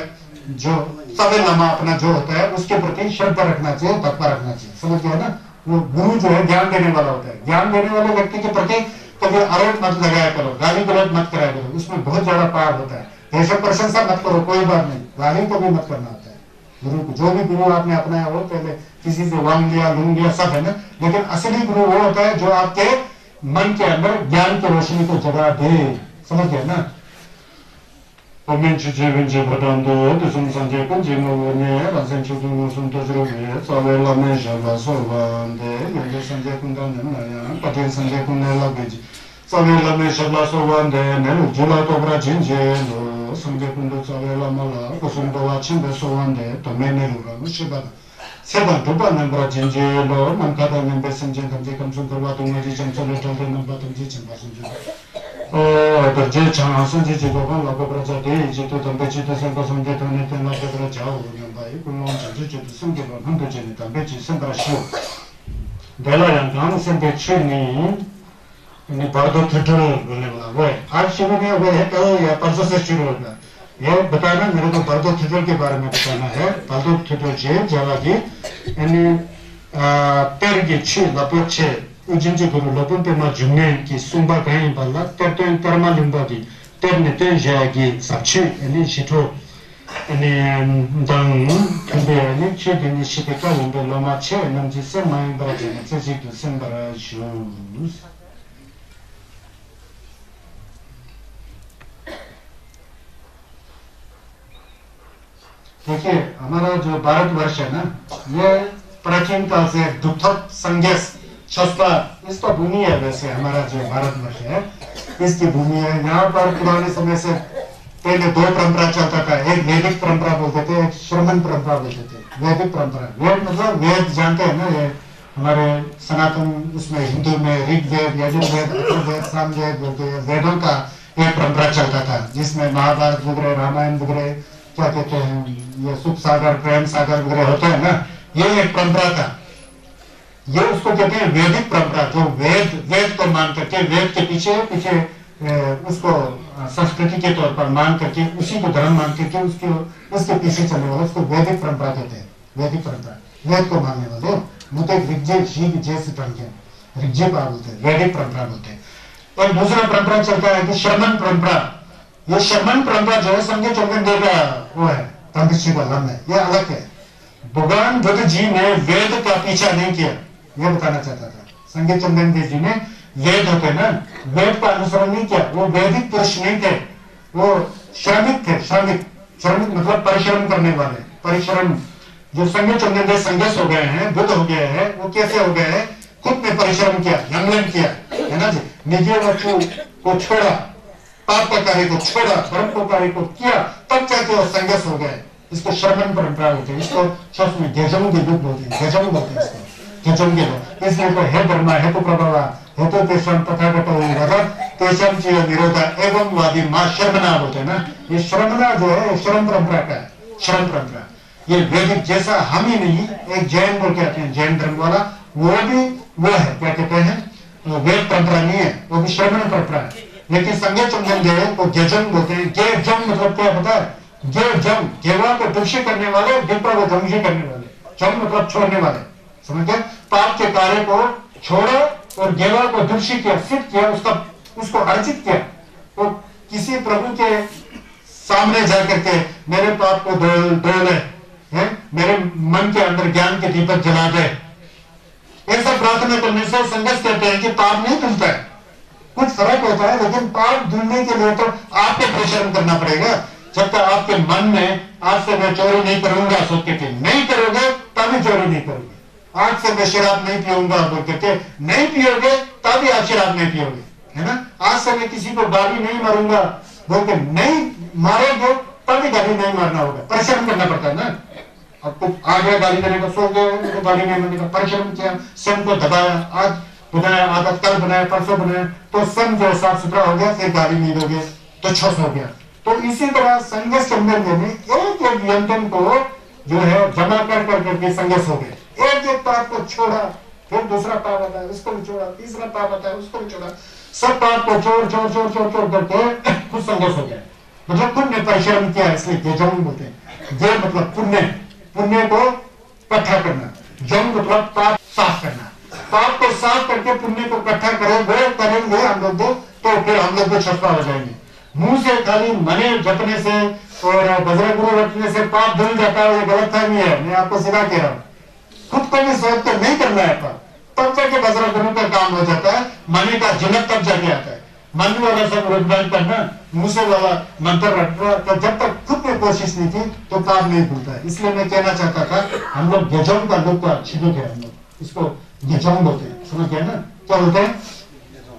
जो सवे लम्हा अपना जो होता है उसके प्रति श्रद्धा रखना चाहिए, तत्पर रखना चाहिए। समझ गया ना? वो गुरु जो है ज्ञान देने वाला होता है, ज्ञान देने वाले व्यक्ति के प्रति कभी आरोप मत लगाया करो, गाली गलौज मत कराया करो, उसमें बहुत ज्यादा पाप होता है। ऐसे प्रशंसा मत करो, कोई बात नहीं, गाली कभी मत करना होता है गुरु को। जो भी गुरु आपने अपनाया हो, पहले किसी से वांग लिया, लूंग लिया, सब है ना, लेकिन असली गुरु वो होता है जो आपके मन के अंदर ज्ञान की रोशनी को जगा दे। समझ गया ना? ओमेंच जीवन जे भटंदो दिसुम संजय को जीवने रसन चुदु सुंतजरो में सवेला में जवा सोवांदे ये संजय कुंदन नया पटेल संजय कुंदन लगे सवेला में जवा सोवांदे ने जुला तो ब्रा जिंजे लो संजय कुंदन सवेला मला कुसुम तो वाचिन बे सोवांदे तो मैंने रुरा मुशिबा सेबा दुबा नंबर जिंजे लो मन कादा नंबर संजय कंजे कम सुन करवा तो मुझे चंचल चल नंबर तुम जी चंबा संजय तो जे छाना संजय जी को कौन लागो प्रजा दे जे तो तंबे जी तो संग संजय तो ने तेना के प्रजा जाओ ने भाई कुल लोग संजय जी तो संग के हम तो जे ने तंबे जी संग शो देला यान काम से बेचे ने पर्दो ठठो बोलने वाला वो आज शुरू में वो है तो या परसों से शुरू होगा। ये बताना मेरे को पर्दो ठठो के बारे में बताना है। पर्दो ठठो जे जला की यानी तेरगे छी लपचे उजिंजे गुरु लोपन पे मा जुने की सुंबा कहीं बल्ला तेरते कर्मा लिंबा की तेरने तें जाएगी सबचे यानी शिठो यानी दंग कभी यानी चेक यानी शिटे का लिंबे लोमा चे नमजी से माय बराजे ने चेजी तो संबरा जूस। देखिए हमारा जो भारतवर्ष है ना, ये प्राचीन काल से दुग्ध संघेस छस्पा इसका भूमि है। वैसे हमारा जो भारतवर्ष है इसकी भूमि है। यहाँ पर पुराने समय से पहले दो परंपरा चलता था, एक वैदिक परंपरा बोलते थे, एक श्रमण परंपरा बोलते थे। वैदिक परंपरा वेद मतलब वेद जानते हैं ना, ये हमारे सनातन उसमें हिंदू में ऋग्वेद, यजुर्वेद, अथर्ववेद, सामवेद बोलते हैं। वेदों का एक परंपरा चलता था जिसमें महाभारत वगैरह, रामायण वगैरह, क्या कहते हैं ये सुख सागर, प्रेम सागर वगैरह होते हैं ना, ये एक परंपरा था। ये उसको कहते हैं वैदिक परंपरा, जो वेद को मान करके, वेद के पीछे उसको संस्कृति के तौर पर मान करके, उसी को धर्म मान करके उसके पीछे चलने वाले उसको वैदिक परंपरा कहते हैं। वैदिक परंपरा, वेद को मानने वाले मुझे ऋग्जे शीघ जैसे ऋग्जे बोलते हैं, वैदिक परंपरा बोलते हैं। और दूसरा परंपरा चलता है कि श्रमण परंपरा। ये श्रमण परंपरा जो है संजय चंद्र देव का वो है, तंत्रश्री वल्लभ है, ये अलग है। भगवान बुद्ध जी ने वेद का पीछा नहीं किया, ये बताना चाहता था। संजय चंदन देव जी ने वेद होते ना, वेद का अनुसरण नहीं किया। वो वैदिक पुरुष नहीं थे, वो श्रमिक थे। श्रमिक मतलब परिश्रम करने वाले, परिश्रम। जो संजय चंदन देव संघर्ष हो गए हैं, बुद्ध हो गए हैं, वो कैसे हो गए हैं? खुद ने परिश्रम किया, यमलन किया, है ना जी। निजी वस्तु को छोड़ा, पाप का कार्य को छोड़ा, धर्म को कार्य को किया, तब जाके वो संघर्ष हो गए। इसको श्रमण परंपरा होते हैं। इसको शब्द में गेजम के लोग बोलते हैं, गेजम बोलते हैं इसको, गेजम के लोग। इसलिए तो हे धर्म हे तो प्रभाव हे तो तेषम तथागत तेषम चीय निरोधा एवं वादी मां शर्मना बोलते हैं ना। ये शर्मना जो है श्रम परंपरा का है, श्रम परंपरा। ये वैदिक जैसा हम ही नहीं, एक जैन बोल के आते हैं, जैन धर्म वाला, वो भी वो है, क्या कहते हैं, वेद परंपरा नहीं है, वो भी श्रमण परंपरा है। लेकिन संजय चंदन देव को गेजम बोलते हैं। गेजम मतलब क्या पता है? गेजम गेवा को दुष्ट करने वाले, विप्र को ध्वंसी करने वाले, जम मतलब छोड़ने वाले, समझ गए? पाप के कार्य को छोड़ो और गेवा को दुष्ट किया, सिद्ध किया, उसको अर्जित किया। तो किसी प्रभु के सामने जाकर के मेरे पाप को धो ले, मेरे मन के अंदर ज्ञान के दीपक जला दे, ऐसा प्रार्थना करने से संघर्ष कहते हैं कि पाप नहीं धुलता है। कुछ फर्क होता है, लेकिन पाप धुलने के लिए तो आपको परिश्रम करना पड़ेगा। जब तक आपके मन में आज से मैं चोरी नहीं करूंगा सोच के नहीं करोगे, तभी चोरी नहीं करोगे। आज से मैं शराब नहीं पीऊंगा बोल के नहीं पियोगे, तभी आप शराब नहीं पियोगे, है ना। आज से मैं किसी को गाली नहीं मारूंगा बोल के नहीं मारोगे, तभी गाली नहीं मारना होगा। परिश्रम करना पड़ता है ना। अब कुछ आ गया गाली देने का, सो गए तो गाली नहीं मारने का, परिश्रम किया, स्वयं को दबाया, आज बनाया, आदत कल बनाया, परसों बनाया, तो स्वयं जो साफ सुथरा हो गया, फिर गाली नहीं दोगे तो छस हो गया। तो इसी तरह संघर्ष संबंध में एक एक व्यंजन को जो है जमा कर करके संघर्ष हो गए। एक एक पाप को छोड़ा, फिर दूसरा पाप आता है, उसको भी छोड़ा, तीसरा पाप आता है, उसको भी छोड़ा, सब पाप को छोड़ करके खुद संघर्ष हो गया। मतलब खुद ने परिश्रम किया, इसलिए गेजोंग बोलते हैं। गे मतलब पुण्य, पुण्य को इकट्ठा करना, जोंग मतलब पाप साफ करना, पाप को साफ करके पुण्य को इकट्ठा करेंगे हम लोग तो फिर हम लोग को छप्पा हो जाएंगे। मुंह से खाली मने जपने से और बजरंग गुरु रखने से पाप धुल जाता है, ये गलत फहमी है। मैं आपको सीधा कह रहा हूँ, खुद को भी सोच कर नहीं करना है पाप, तब जाके बजरंग गुरु का काम हो जाता है। मने का जिन्नत तब जाके आता है। मन वाला सब रुद्रान करना, मुंह से वाला मंत्र रखना, तो जब तक खुद ने कोशिश नहीं की तो पाप नहीं भूलता है। इसलिए मैं कहना चाहता था, हम लोग गेजोंग का लुक का छिड़क है, हम लोग इसको गेजोंग बोलते हैं, समझ गए ना क्या बोलते हैं?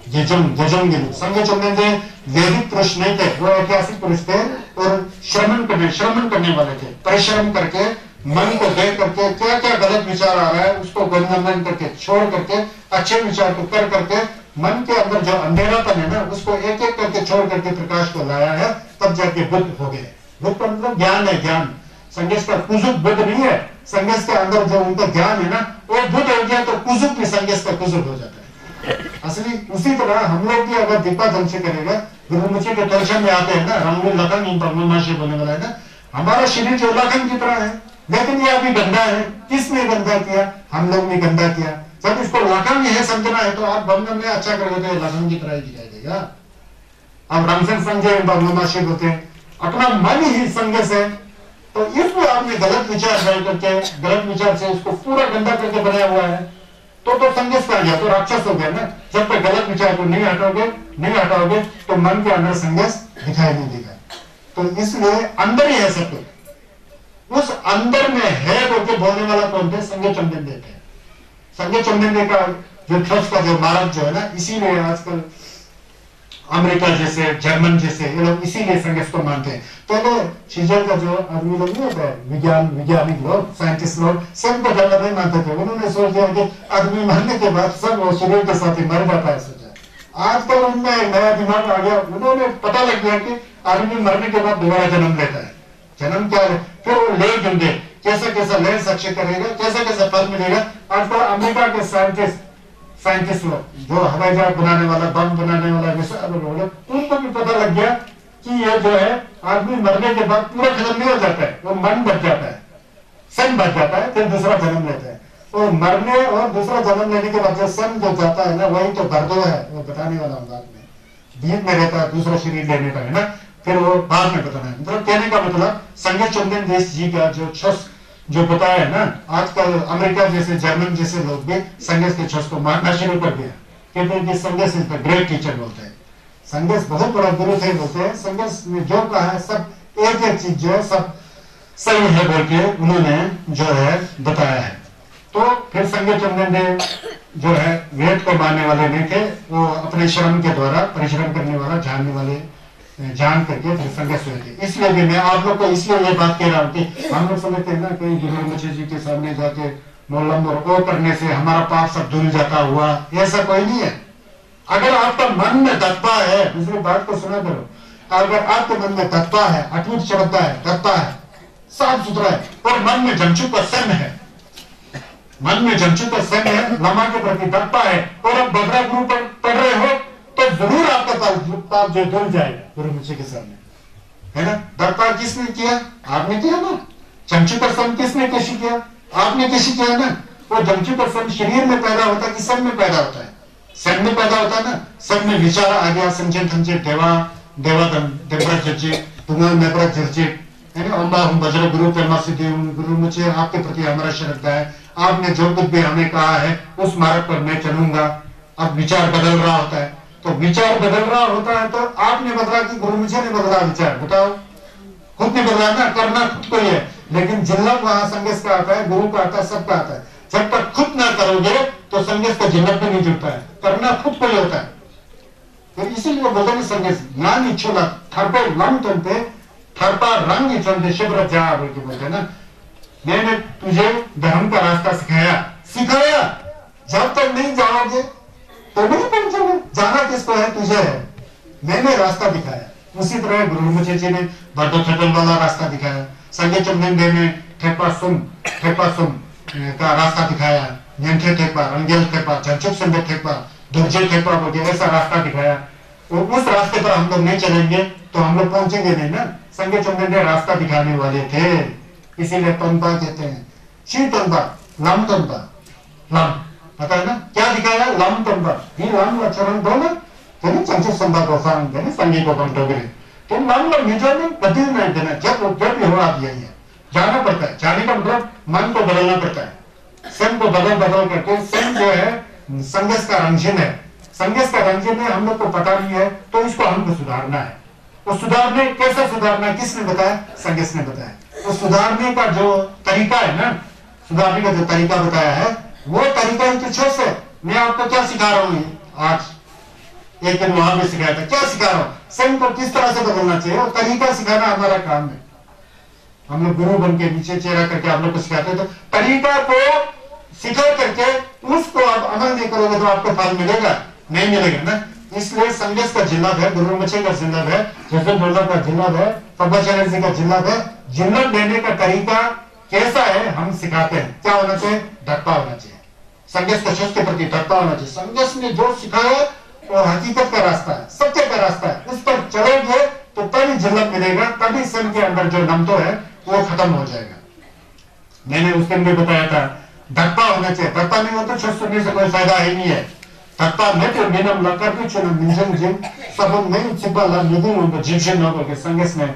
गेजोंग गिलु। संगे चंदे वैदिक पुरुष नहीं थे, वो ऐतिहासिक पुरुष थे और श्रमण करने वाले थे। परिश्रम करके मन को देख करके क्या क्या गलत विचार आ रहा है उसको गंदन करके छोड़ करके अच्छे विचार को कर करके मन के अंदर जो अंधेरापन है ना उसको एक एक करके छोड़ करके प्रकाश को लाया है, तब जाके बुद्ध हो गए। बुद्ध का मतलब ज्ञान है, ज्ञान। संगेश का कुजुक बुद्ध नहीं है, संगेश के अंदर जो उनका ज्ञान है ना वो बुद्ध हो गया तो कुजुक भी संगेश का कुजुक हो जाता है। असली उसी तरह हम लोग भी अगर दीपा ढंग से करेगा, गुरुमुखी के दर्शन में आते हैं ना, रंगू लखन इन परमाशी बोलने वाला है ना, हमारा शरीर जो लखन की तरह है, लेकिन ये अभी गंदा है। किसने गंदा किया? हम लोग ने गंदा किया। जब इसको लखन है समझना है तो आप बंधन में अच्छा करोगे तो लखन की तरह ही दिखाई देगा। अब रमसन संजय बदमाशी बोलते हैं, अपना मन ही संगस है, तो इसमें आपने गलत विचार डाल करके गलत विचार से उसको पूरा गंदा करके बनाया हुआ है, तो संगस कर गया, तो राक्षस हो गया ना। जब तक गलत विचार को नहीं हटाओगे तो मन के अंदर संगस दिखाई नहीं देगा। तो इसलिए अंदर ही है सब कुछ, उस अंदर में है बोल के बोलने वाला कौन थे? संजय चंदन देते हैं। संजय चंदन का जो ट्रस्ट का जो मार्ग जो है ना, इसीलिए आजकल अमेरिका जैसे जर्मन जैसे ये लोग इसीलिए संघर्ष को मानते हैं। पहले सीजर का जो आदमी लोग नहीं होता है, वैज्ञानिक लोग, साइंटिस्ट लोग, सब को गलत नहीं मानते थे। उन्होंने सोच दिया कि आदमी मरने के बाद सब वो शरीर के साथ ही मर जाता है। सोचा आजकल उनमें नया दिमाग आ गया, उन्होंने पता लग गया कि आदमी मरने के बाद दोबारा जन्म लेता है। जन्म क्या है? फिर वो ले ढूंढे कैसा कैसा ले सक्सेस करेगा, कैसा कैसा फल मिलेगा। आजकल अमेरिका के साइंटिस्ट लोग जो हवाई जहाज बनाने वाला, बम बनाने वाला, उनको भी पता लग गया कि ये जो है आदमी मरने के बाद पूरा खत्म नहीं हो जाता है, वो मन बच जाता है, सन बच जाता है, फिर दूसरा जन्म लेता है। और मरने और दूसरा जन्म लेने के बाद जो सन जो जाता है ना, वही तो भरदो है, वो बताने वाला हूँ बाद में, बीच में रहता है दूसरा शरीर लेने का है ना, फिर वो बाद में बताना है। मतलब कहने का मतलब संजय चंदन देश जी का जो बताया है ना, आजकल अमेरिका जैसे जर्मन जैसे लोग भी संघर्ष के छस को मानना शुरू कर दिया। कहते हैं कि संघर्ष इज द ग्रेट टीचर बोलते हैं, संघर्ष बहुत बड़ा गुरु थे बोलते हैं। संघर्ष में जो कहा है सब एक एक चीज जो है सब सही है बोल के उन्होंने जो है बताया है। तो फिर संजय चंदन देव जो है वेद को मानने वाले नहीं थे, वो अपने श्रम के द्वारा परिश्रम करने वाला जानने वाले जान करके फिर संघर्ष हुए थे। इसलिए भी मैं आप लोग को इसलिए ये बात कह रहा हूँ कि हम लोग समझते हैं ना कहीं गुरुमुखी जी के सामने जाके मोलम और ओ करने से हमारा पाप सब धुल जाता हुआ, ऐसा कोई नहीं है। अगर आपका मन में तत्वा है, दूसरी बात को सुना करो, अगर आपके मन में तत्वा है, अटूट श्रद्धा है, तत्वा है, साफ सुथरा है और मन में जमचू का सन है, मन में जमचू का सन है, लमा के प्रति तत्वा है और आप बगरा गुरु पर पढ़ रहे हो तो जरूर आपका पाप जो धुल जाएगा गुरुमुखी के सामने, है ना। दरबार किसने किया? आपने किया ना। जमचू का सन किसने कैसे किया? आपने कैसे किया ना। वो जमचू का सन शरीर में पैदा होता है कि सन में पैदा होता है? सन में पैदा होता है ना। सन में विचार आ गया, संचय थंचे देवादम देवरा जर्जे तुम्हारा नेबरा जर्जे, है ना। अम्बा हम वज्र गुरु प्रेमा सिद्धि गुरुमुखी आपके प्रति हमारा श्रद्धा है, आपने जो कुछ भी हमें कहा है उस मार्ग पर मैं चलूंगा। अब विचार बदल रहा होता है, तो विचार बदल रहा होता है तो आपने बदला कि गुरुमुखी ने बदला विचार? बताओ, खुद ने बदला ना, करना खुद को ही है। लेकिन जिल्लत वहां संघर्ष का आता है, गुरु का आता है, सबका आता है। जब तक खुद ना करोगे तो संघर्ष का जिल्लत भी नहीं जुड़ता है, करना खुद को ही होता है। फिर इसीलिए बोलते हैं संघर्ष ज्ञान इच्छोला थरपे लंग तंते थरपा रंग इच्छोलते शिवर जा बोल के बोलते हैं ना। मैंने तुझे धर्म का रास्ता सिखाया, जब तक नहीं जाओगे तो नहीं पहुंचोगे। जाना किसको है? तुझे है, मैंने रास्ता दिखाया। उसी तरह गुरुमुखी जी ने बर्दो थटल वाला रास्ता दिखाया, संजय चंदन देव ने ठेपा सुम का रास्ता दिखाया, न्यंथे ठेपा, रंगेल ठेपा, झंचुक संदे ठेपा, दुर्जे ठेपा वगैरह ऐसा रास्ता दिखाया। उस रास्ते पर हम लोग नहीं चलेंगे तो हम लोग पहुंचेंगे नहीं ना। संगे चंदन ने रास्ता दिखाने वाले थे, इसीलिए तंबा कहते हैं। शी तंबा, लम तंबा, लम पता है ना क्या दिखाया? लम तंबा, ये लम चरण दोनों jadi चांचो संबा को सांग jadi संगी को कम टोगरे तो लम लम निजों में बदल नहीं देना। जब हो आप यही है, जाना पड़ता है। जाने का मतलब मन को बदलना पड़ता है। सन को बदल करके, सन जो है संगस का रंजन है, संगस का रंजन है, हम लोग को पता नहीं है तो इसको हमको सुधारना है। वो सुधारने कैसे सुधारना है किसने बताया? संगस ने बताया। वो सुधारने का जो तरीका है ना, सुधारने का जो तरीका बताया है वो तरीका ही तो छोस है। मैं आपको क्या सिखा रहा हूँ आज, एक दिन वहां भी सिखाया था, क्या सिखा रहा हूँ? संघ को किस तरह से बदलना चाहिए वो तरीका सिखाना हमारा काम है। हम लोग गुरु बन के नीचे चेहरा करके आप लोग को सिखाते हैं, तो तरीका को सिखा करके उसको आप अमल नहीं करोगे तो आपको फल मिलेगा नहीं मिलेगा ना। इसलिए संगस का जिल्लत है, गुरु मचे का जिल्लत है, जसवंत बोल्ला का जिल्लत है, पब्बा चैनर्जी का जिल्लत है। जिल्लत देने का तरीका कैसा है हम सिखाते हैं। क्या होना चाहिए? डरता होना चाहिए। संगस के शस्त्र के प्रति डरता होना चाहिए। संगस ने जो सिखाया वो हकीकत का रास्ता है, सत्य का रास्ता है, उस पर चलोगे तो तभी जिल्लत मिलेगा, तभी सन के अंदर जो नमतो है वो खत्म हो जाएगा। मैंने उस दिन भी बताया था डरता होना चाहिए। डरता नहीं हो तो छुट सुनने से कोई फायदा ही नहीं है। डरता नहीं तो मिनम लकर भी चुनो मिंजन जिम सब नहीं छिपा ला निधि उनको जिमशन न करके संगस ने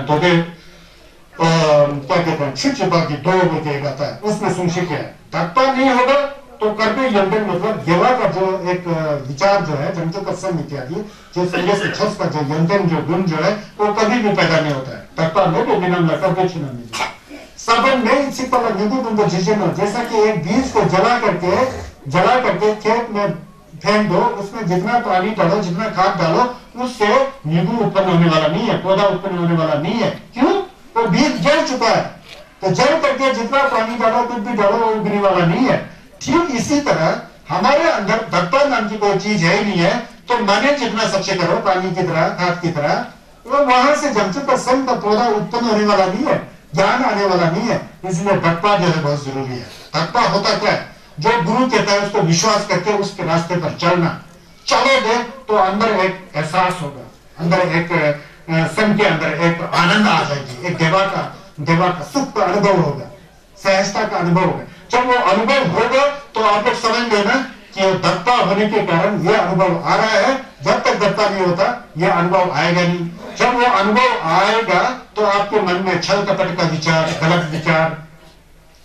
तोते क्या कहते हैं छिपा की दो बजे कहता है उसमें सुनशिक है। डरता नहीं होगा तो कर्म यंत्र मतलब देवा का जो एक विचार जो है जंतु कसम इत्यादि जो संगस के छस का जो यंत्र जो गुण जो है वो कभी भी पैदा नहीं होता है। डरता नहीं तो मिनम लकर भी चुनो मिंजन सबन नहीं छिपा ला निधि उनको जिजन। जैसा कि एक बीज को जला करके खेत में फेंक दो, उसमें जितना पानी डालो जितना खाद डालो उससे नींबू उत्पन्न होने वाला नहीं है, पौधा उत्पन्न होने वाला नहीं है। क्यों? वो बीज जल चुका है। तो जल करके जितना पानी डालो कुछ भी डालो वो उगने वाला नहीं है। ठीक इसी तरह हमारे अंदर दत्ता नाम की कोई चीज है ही नहीं है, तो माने जितना सबसे करो पानी की तरह खाद की तरह, वो वहां से जमचुक का सन का पौधा उत्पन्न होने वाला नहीं है, ज्ञान आने वाला नहीं है। इसलिए दत्ता जो है बहुत जरूरी है। दत्ता होता क्या है? जो गुरु कहता है उसको विश्वास करके उसके रास्ते पर चलना। चलोगे तो अंदर एक एहसास होगा, अंदर एक सन के अंदर एक आनंद आ जाएगी, एक देवा का सुख का अनुभव होगा, सहजता का अनुभव होगा। जब वो अनुभव होगा तो आप लोग समझ लेना कि दत्ता होने के कारण ये अनुभव आ रहा है। जब तक दत्ता नहीं होता ये अनुभव आएगा नहीं। जब वो अनुभव आएगा तो आपके मन में छल कपट का विचार, गलत विचार,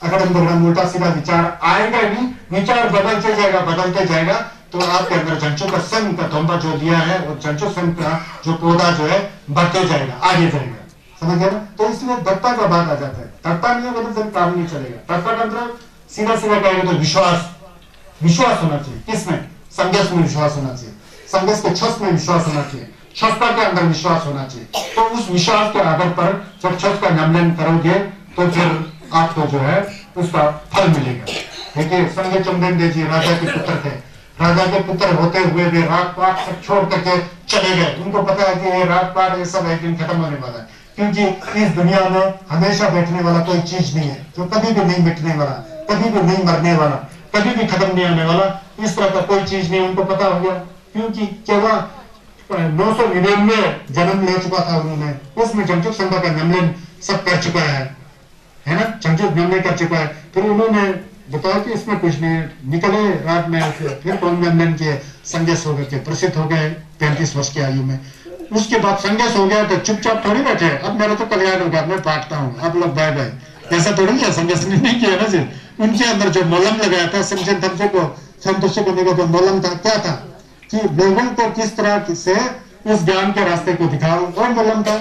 अगड़म उल्टा सीधा विचार आएगा नहीं। विचार बदलते जाएगा तो आपके अंदर जंचो का संघ का धोंबा जो दिया है वो जंचो संघ का जो पौधा जो है बढ़ते जाएगा, आगे जाएगा। समझ गया ना? तो इसलिए दत्ता का बात आ जाता है। दत्ता नहीं होगा तो फिर काम नहीं चलेगा। दत्ता का मतलब सीधा कहेगा तो विश्वास होना चाहिए। किसमें? संगस में विश्वास होना चाहिए, संगस के छस में विश्वास होना चाहिए, छस्ता के अंदर विश्वास होना चाहिए। तो उस विश्वास के आधार पर जब छस का नामकरण करोगे तो फिर आपको जो है उसका फल मिलेगा। देखिए संगे चंदन देव जी राजा के पुत्र थे। राजा के पुत्र होते हुए भी रात पात सब छोड़ करके चले गए। उनको पता है कि ये रात पात ये सब एक दिन खत्म होने वाला है, क्योंकि इस दुनिया में हमेशा बैठने वाला कोई चीज नहीं है, जो कभी भी नहीं मिटने वाला, कभी भी नहीं मरने वाला, कभी भी खत्म नहीं होने वाला। इस तरह का कोई चीज नहीं उनको पता हो गया, क्योंकि केवल 999 जन्म ले चुका था उन्होंने। उसमें जमचुक संघ का नमलन सब कर चुका है ना, जमचुक नमले कर चुका है। फिर उन्होंने बताया कि इसमें कुछ नहीं, निकले रात में फिर कौन नमलन के संगस हो गए, प्रसिद्ध हो गए 35 वर्ष की आयु में। उसके बाद संगस हो गया तो चुपचाप थोड़ी बैठे, अब मेरा तो कल्याण होगा, मैं बांटता हूँ, आप लोग बाय बाय, ऐसा थोड़ी किया। संगस ने नहीं किया ना जी। उनके अंदर जो मलम लगाया था समझन तमसे को संतुष्ट करने का जो मलम था क्या था कि लोगों को किस तरह से उस ज्ञान के रास्ते को दिखाओ, और मलम था।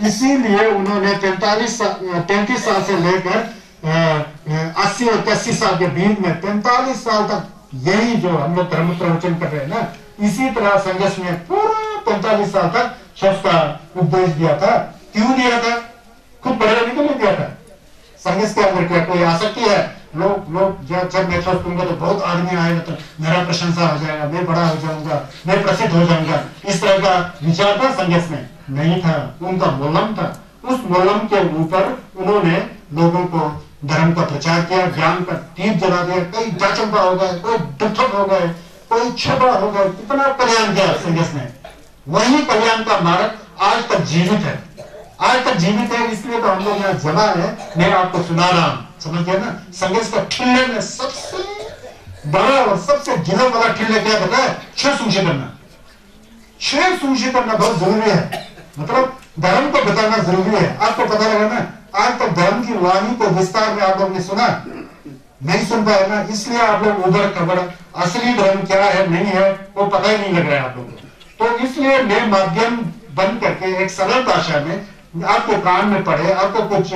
इसीलिए उन्होंने 33 साल से लेकर 80 और 81 साल के बीच में 45 साल तक यही जो हम लोग धर्म प्रवचन कर रहे हैं ना, इसी तरह संघर्ष में पूरा 45 साल तक शब्द का उपदेश दिया था। क्यों दिया था? खुद पढ़े नहीं तो नहीं दिया था। संघर्ष के अंदर क्या कोई आसक्ति है? लोग जब मैं शब्द सुनूंगा तो बहुत आदमी आएगा तो मेरा प्रशंसा हो जाएगा, मैं बड़ा हो जाऊंगा, मैं प्रसिद्ध हो जाऊंगा, इस तरह का विचार था संघर्ष में? नहीं था, उनका मोलम था। उस मोलम के ऊपर उन्होंने लोगों को धर्म का प्रचार किया, ज्ञान का दीप जला दिया। कोई जाचंपा हो गए, कोई दुखक हो गए, कोई छपा हो गए, कितना कल्याण किया संघर्ष ने। वही कल्याण का मार्ग आज तक जीवित है, आज तक जीवित है। इसलिए तो हम लोग यहाँ जमा है। मैं आपको सुना रहा हूं, समझ गया ना। संघर्ष का ठिल्ले में सबसे बड़ा और सबसे गिला वाला ठिल्ले क्या पता है? 6 सूची करना। 6 सूची करना बहुत जरूरी है, मतलब धर्म को बताना जरूरी है। आपको पता लगा ना, आज तक धर्म की वाणी को विस्तार में आप लोग ने सुना नहीं, सुन पाए ना, इसलिए आप लोग उबर खबर असली धर्म क्या है नहीं है वो पता ही नहीं लग रहा है आप लोगों को। तो इसलिए मैं माध्यम बन करके एक सरल भाषा में आपके कान में पड़े, आपको कुछ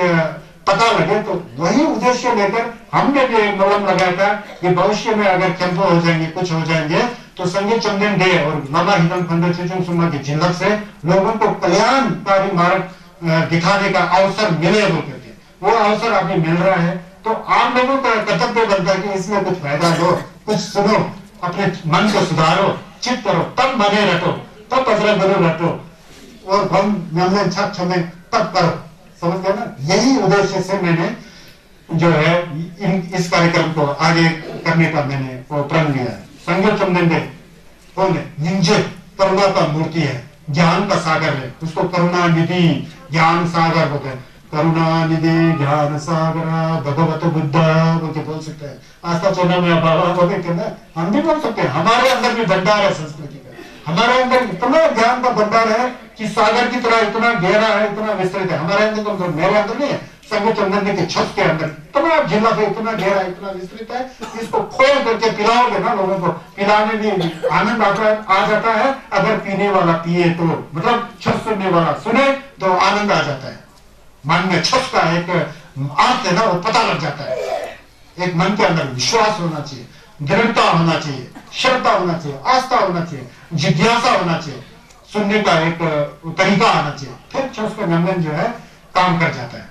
पता लगे, तो वही उद्देश्य लेकर हमने भी एक मलम लगाया था कि भविष्य में अगर कैंप हो जाएंगे, कुछ हो जाएंगे, तो संगे चंदन डे और लामा हिदम खंड चुचुंग सुमा की झिलक से लोगों को कल्याणकारी मार्ग दिखाने का अवसर मिले हो करके, वो अवसर अभी मिल रहा है। तो आप लोगों का कर्तव्य बनता है कि इसमें कुछ फायदा लो, कुछ सुनो, अपने मन को सुधारो, चित करो, तब बने रखो, तब पजरा गुरु रखो और हम छाप छमे तब करो, समझ गए ना। यही उद्देश्य से मैंने जो है इस कार्यक्रम को आगे करने का मैंने वो प्रण लिया है। संगो चंदन दे कौन है? निंजे करुणा का मूर्ति है, ज्ञान का सागर है, उसको करुणा निधि ज्ञान सागर होता है। करुणा निधि ज्ञान सागर भगवत बुद्ध बोल सकते हैं। आस्था चौना में हम भी बोल सकते हैं। हमारे अंदर भी भंडार है संस्कृति का, हमारे अंदर इतना ज्ञान का भंडार है कि सागर की तरह इतना गहरा है, इतना विस्तृत है। हमारे अंदर तो मेरे अंदर नहीं है, संगो चंदन के छत के अंदर इतना जिला है, इतना गहरा, इतना विस्तृत है। इसको खोल करके पिलाओगे ना लोगों को, पिलाने में आनंद आ जाता है। अगर पीने वाला पिए तो, मतलब छत सुनने वाला सुने तो आनंद आ जाता है। मन में छत का एक अर्थ है ना, वो पता लग जाता है। एक मन के अंदर विश्वास होना चाहिए, दृढ़ता होना चाहिए, श्रद्धा होना चाहिए, आस्था होना चाहिए, जिज्ञासा होना चाहिए, सुनने का एक तरीका आना चाहिए, फिर छत का नंदन जो है काम कर जाता है।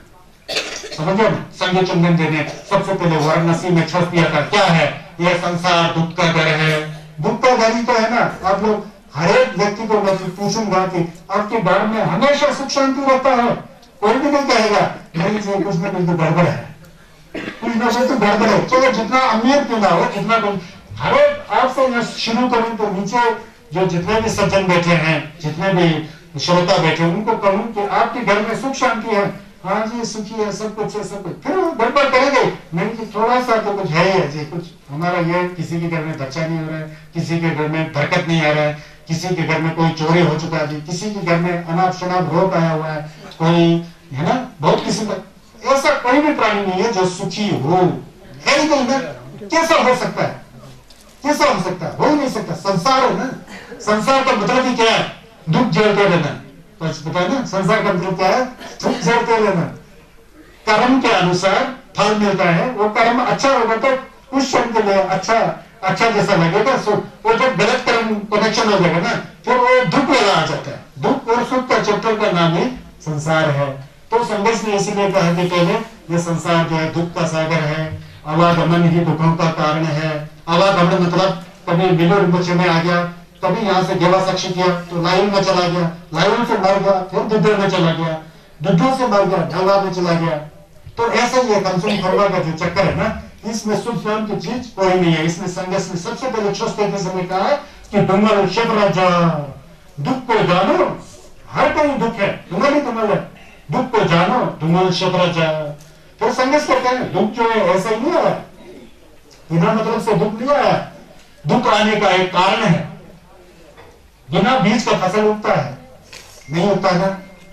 समझो ना। संगो चंदन देने सबसे पहले वाराणसी में छत दिया था। क्या है? यह संसार दुख का घर है। दुख का घर ही तो है ना। आप लोग हर एक व्यक्ति को मैं पूछूंगा कि आपके घर में हमेशा सुख शांति रहता है? कोई भी नहीं कहेगा नहीं से कुछ ना कुछ तो गड़बड़ है, कुछ ना कुछ तो गड़बड़ है। चलो जितना अमीर क्यों ना हो, जितना कुछ हर एक आपसे शुरू करूं तो नीचे जो जितने भी सज्जन बैठे हैं, जितने भी श्रोता बैठे हैं, उनको कहूं कि आपके घर में सुख शांति है। हाँ जी सुखी है, सब कुछ है, सब कुछ। फिर वो गड़बड़ करेंगे नहीं कि थोड़ा सा तो कुछ है ही है जी, कुछ हमारा ये किसी के घर में बच्चा नहीं हो रहा है, किसी के घर में बरकत नहीं आ रहा है, किसी के घर में कोई चोरी हो चुका है जी, किसी के घर में अनाप शनाप रोग आया हुआ है, कोई है ना, बहुत किसी का ऐसा कोई भी प्राणी नहीं है जो सुखी हो, है ही नहीं ना। कैसा हो सकता है? कैसा हो सकता है? हो ही नहीं सकता। संसार है ना। संसार का मतलब ही क्या है? दुख झेलते रहना। तो पता है ना संसार का मतलब क्या है? दुख झेलते रहना। कर्म के अनुसार फल मिलता है। वो कर्म अच्छा होगा तो कुछ क्षण के लिए अच्छा जैसा लगेगा। वो जब गलत कर्म कनेक्शन हो जाएगा ना, फिर वो दुख वाला आ जाता है। दुख और सुख का चैप्टर का नाम ही संसार है। तो संघर्ष ने इसीलिए कहा कि पहले ये संसार जो है दुख का सागर है, आवागमन ही दुखों का कारण है। आवागमन मतलब कभी बिलोर बच्चे में आ गया, कभी यहाँ से देवा साक्षी किया तो लाइन में चला गया, लाइन से मर गया, फिर दुद्धर में चला गया, दुद्धर से मर गया, ढलवा में चला गया। तो ऐसा ही है कंसुम फरवा का जो चक्कर है ना, इसमें सुख नाम की चीज कोई नहीं है। इसमें संघर्ष में सबसे पहले छोटे समय कहा है कि डुंगल शिवराजा दुख को जानो, हर कोई दुख है, डुंगल ही डुंगल है, दुख को जानो डुंगल शिवराजा। तो संघर्ष करते हैं दुख जो है ऐसा ही नहीं आया, बिना मतलब से दुख नहीं आया। दुख आने का एक कारण है। बिना बीज का फसल उगता है नहीं उगता है ना।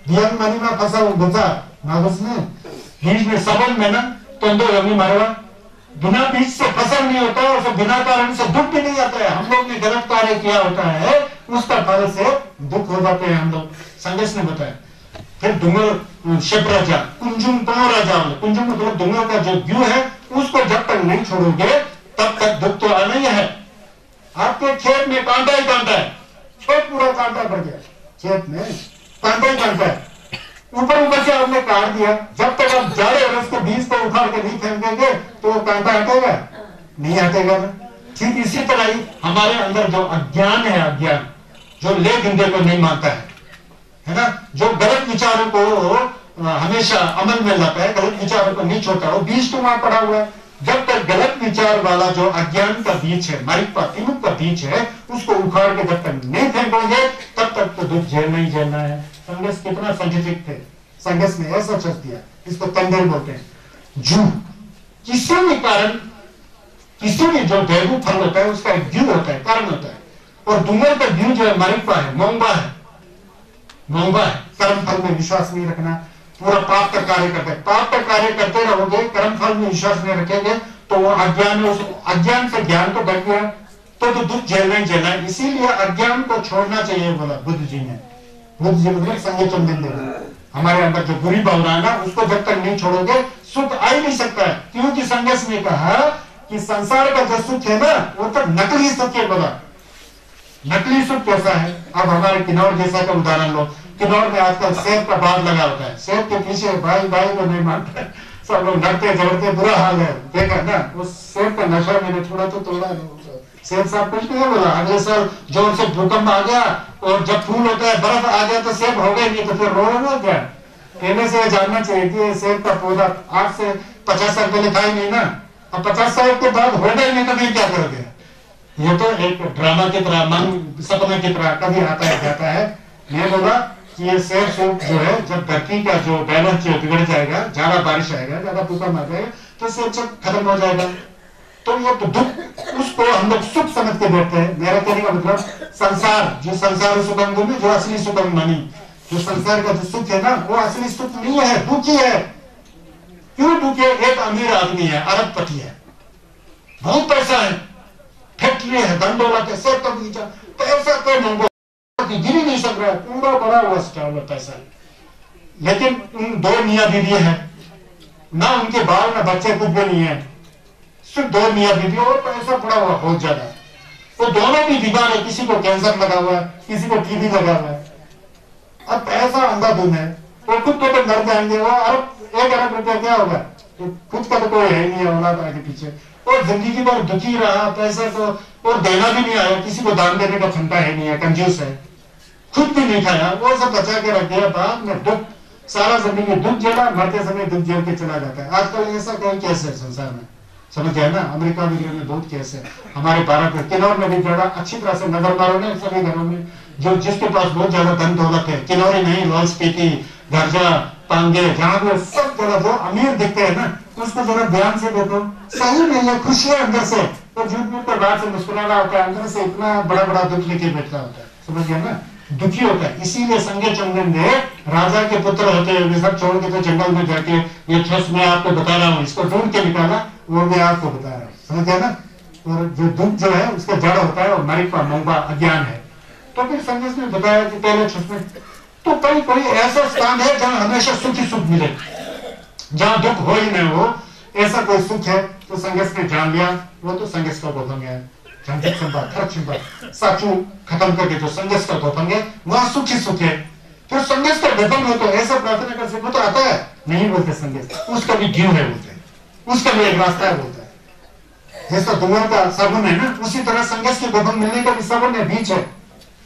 बियन मनी में फसल उगता नागस में बीज में सबल में ना तो यमी मारवा। बिना बीज से फसल नहीं होता और फिर बिना कारण से दुख भी नहीं आता है। हम लोग ने गलत कार्य किया होता है, उसका फल से दुख हो जाते हैं हम लोग। संघर्ष ने बताया। फिर डुंगर शिव राजा कुंजुम तो राजा, कुंजुम मतलब डुंगर का जो व्यू है उसको जब तक नहीं छोड़ोगे तब तक दुख तो आना ही है। आपके खेत में कांटा ही कांटा है, खेत पूरा कांटा भर गया, खेत में कांटा ही कांटा है, ऊपर से आपने काट दिया। जब तक आप जाड़े और उसको बीज को उखाड़ के नहीं फेंकेंगे तो वो कांटा हटेगा नहीं हटेगा ना। ठीक इसी तरह ही हमारे अंदर जो अज्ञान है, अज्ञान जो ले धंधे को नहीं मानता है ना, जो गलत विचारों को हमेशा अमल में लाता है, गलत विचारों को नहीं छोड़ता, वो बीज तो वहां पड़ा हुआ है। जब तक गलत विचार वाला जो अज्ञान का बीज है, मारिक का बीज है, उसको उखाड़ के जब तक नहीं फेंकोगे तब तक तो दुख झेलना ही झेलना है। संघर्ष कितना साइंटिफिक थे, संघर्ष ने ऐसा चल दिया, इसको तंगेल बोलते हैं। जू किसी भी कारण, किसी भी जो वैभव फल होता है उसका एक ड्यू होता है, कारण होता है, और दुनिया का ड्यू जो है मारिफा है, मोंबा है, मोंबा है। कर्म फल में विश्वास नहीं रखना, पूरा पाप का कार्य करते हैं, पाप का कार्य करते रहोगे, कर्म फल में विश्वास नहीं रखेंगे तो वो अज्ञान है, उस अज्ञान से ज्ञान तो बढ़ गया, तो दुख झेलना ही झेलना है। इसीलिए अज्ञान को छोड़ना चाहिए बोला बुद्ध जी ने। बुद्ध जी मतलब संगे चंदन देव, हमारे अंदर जो बुरी भावना है ना, उसको जब तक नहीं छोड़ोगे सुख आ ही नहीं सकता है। क्योंकि संघर्ष ने कहा कि संसार का जो सुख है ना वो तो नकली सुख है बोला। नकली सुख कैसा है? अब हमारे किन्नौर जैसा का उदाहरण लो। किन्नौर में आजकल सेब का बाग लगा होता है, सेब के पीछे भाई भाई को नहीं मानते, सब लोग लड़ते झगड़ते, बुरा हाल है। देखा ना, उस सेब का नशा मैंने थोड़ा तो तोड़ा नहीं। सेब साहब कुछ नहीं बोला, अगले साल जोर से भूकंप आ गया और जब फूल होता है बर्फ आ गया तो सेब हो गए, नहीं तो फिर रोना क्या। कहने से जानना चाहिए कि सेब का पौधा 8 से 50 साल पहले था ही नहीं ना, अब 50 साल के बाद हो गए नहीं तो नहीं क्या करोगे। ये तो एक ड्रामा की तरह, मन सपने की तरह कभी आता है जाता है। मैं बोला कि ये सेब सूप जो है, जब धरती का जो बैलेंस जो बिगड़ जाएगा, ज्यादा बारिश आएगा, ज्यादा भूकंप आ जाएगा तो सेब सब खत्म हो जाएगा। तो ये तो दुख, उसको हम लोग सुख समझ के बैठते हैं। मेरा कहने का मतलब संसार, जो संसार सुखम में जो असली सुखम मानी, जो संसार का जो सुख है ना वो असली सुख नहीं है, दुखी है। क्यों दुखी है? एक अमीर आदमी है, अरबपति है, बहुत पैसा है, फैक्ट्री है, धन दौलत है, सेब का बगीचा, पैसा तो मंगो गिर ही नहीं सक रहा है, पूरा बड़ा हुआ स्टॉल है पैसा। लेकिन उन 2 मियाँ बीवी है ना, उनके बाल ना बच्चे कुछ भी नहीं है, सिर्फ 2 मियाँ बीवी और पैसा पड़ा हुआ बहुत ज्यादा। वो दोनों भी बीमार है, किसी को कैंसर लगा हुआ है, किसी को टीबी लगा हुआ है। अब पैसा अंधाधुन है, वो खुद तो मर जाएंगे। वो 1 अरब रुपया क्या होगा? खुद का तो कोई है नहीं है औलाद आगे पीछे, और जिंदगी भर दुखी रहा, पैसा तो और देना भी नहीं आया, किसी को दान देने का क्षमता है नहीं है, कंजूस है, खुद भी नहीं खाया, वो सब बचा के रख दिया। बाद में दुख, सारा जिंदगी दुख झेला, मरते समय दुख झेल के चला जाता है। आजकल ऐसा कई केस है संसार में, समझ गया ना? अमेरिका वगैरह में बहुत केस है, हमारे भारत में किन्नौर में भी बड़ा अच्छी तरह से नजर मारो ने सभी घरों में, जो जिसके पास बहुत ज्यादा धन दौलत है, किन्नौर ही नहीं, लाहौल स्पीति, गर्जा, पांगे, जहां पे सब जगह जो अमीर दिखते हैं ना, उसको जरा ध्यान से देखो, सही नहीं है, खुशी है अंदर से, तो झूठ मूठ पर बात से मुस्कुराना होता है, अंदर से इतना बड़ा बड़ा दुख लेके बैठा होता है, समझ गया ना? दुखी होता है। इसीलिए संगे चंदन ने राजा के पुत्र होते हुए सब छोड़ के तो जंगल में जाके, ये ट्रस्ट मैं आपको बता रहा हूँ, इसको ढूंढ के निकाला, वो मैं आपको बता रहा हूँ, समझ गया ना? और जो दुख जो है उसका जड़ होता है और मारिफा, मोंबा, अज्ञान है। तो फिर संदेश ने बताया कि पहले ट्रस्ट में तो कोई ऐसा स्थान है जहाँ हमेशा सुख ही सुख मिले, जहाँ दुख हो ही नहीं हो, ऐसा कोई सुख है। तो संघर्ष ने जान लिया, वो तो संघर्ष का गौतम है, साचू खत्म करके जो संघर्ष का गौतम है वहां सुख ही सुख है। फिर संघर्ष का गौतम हो तो ऐसा प्रार्थना कर सकते तो आता है नहीं बोलते संघर्ष, उसका भी ड्यू है बोलते, उसका भी एक रास्ता है बोलता है। जैसा दुनिया का साबुन है ना, उसी तरह संघर्ष के गौतम मिलने का भी साबुन है, बीच है।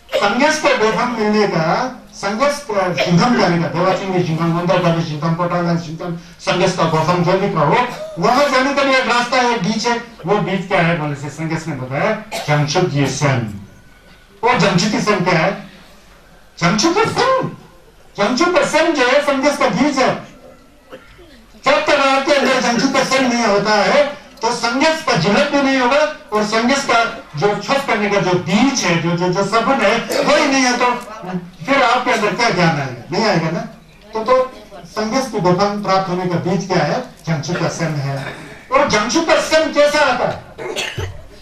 संघर्ष के गौतम मिलने का, संघर्ष सिंघम जाने का, देवाचिंगी सिंघम, मंदरकाली सिंघम, कोटाला सिंघम, संघर्ष का गौतम जो भी कहो, वहां जाने का भी एक रास्ता है, एक बीच है। वो बीच क्या है बोले से संघर्ष ने बताया, जमशुद्ध सन। वो जमशुद्ध सन क्या है? जमशुद्ध सन, जमशुद्ध सन जो है संघर्ष का बीज है। जब तक आपके अंदर जमशुद्ध सन नहीं होता है तो संघर्ष का जुलत भी नहीं होगा, और संघर्ष का जो छत करने का जो बीज है, जो सबन है, वो ही नहीं है, तो फिर आपके अंदर क्या ज्ञान आएगा? नहीं आएगा ना। तो संघर्ष की गौतम प्राप्त होने का बीज क्या है? जमशुद्ध सन है। और जमशुद्ध सन कैसा आता है?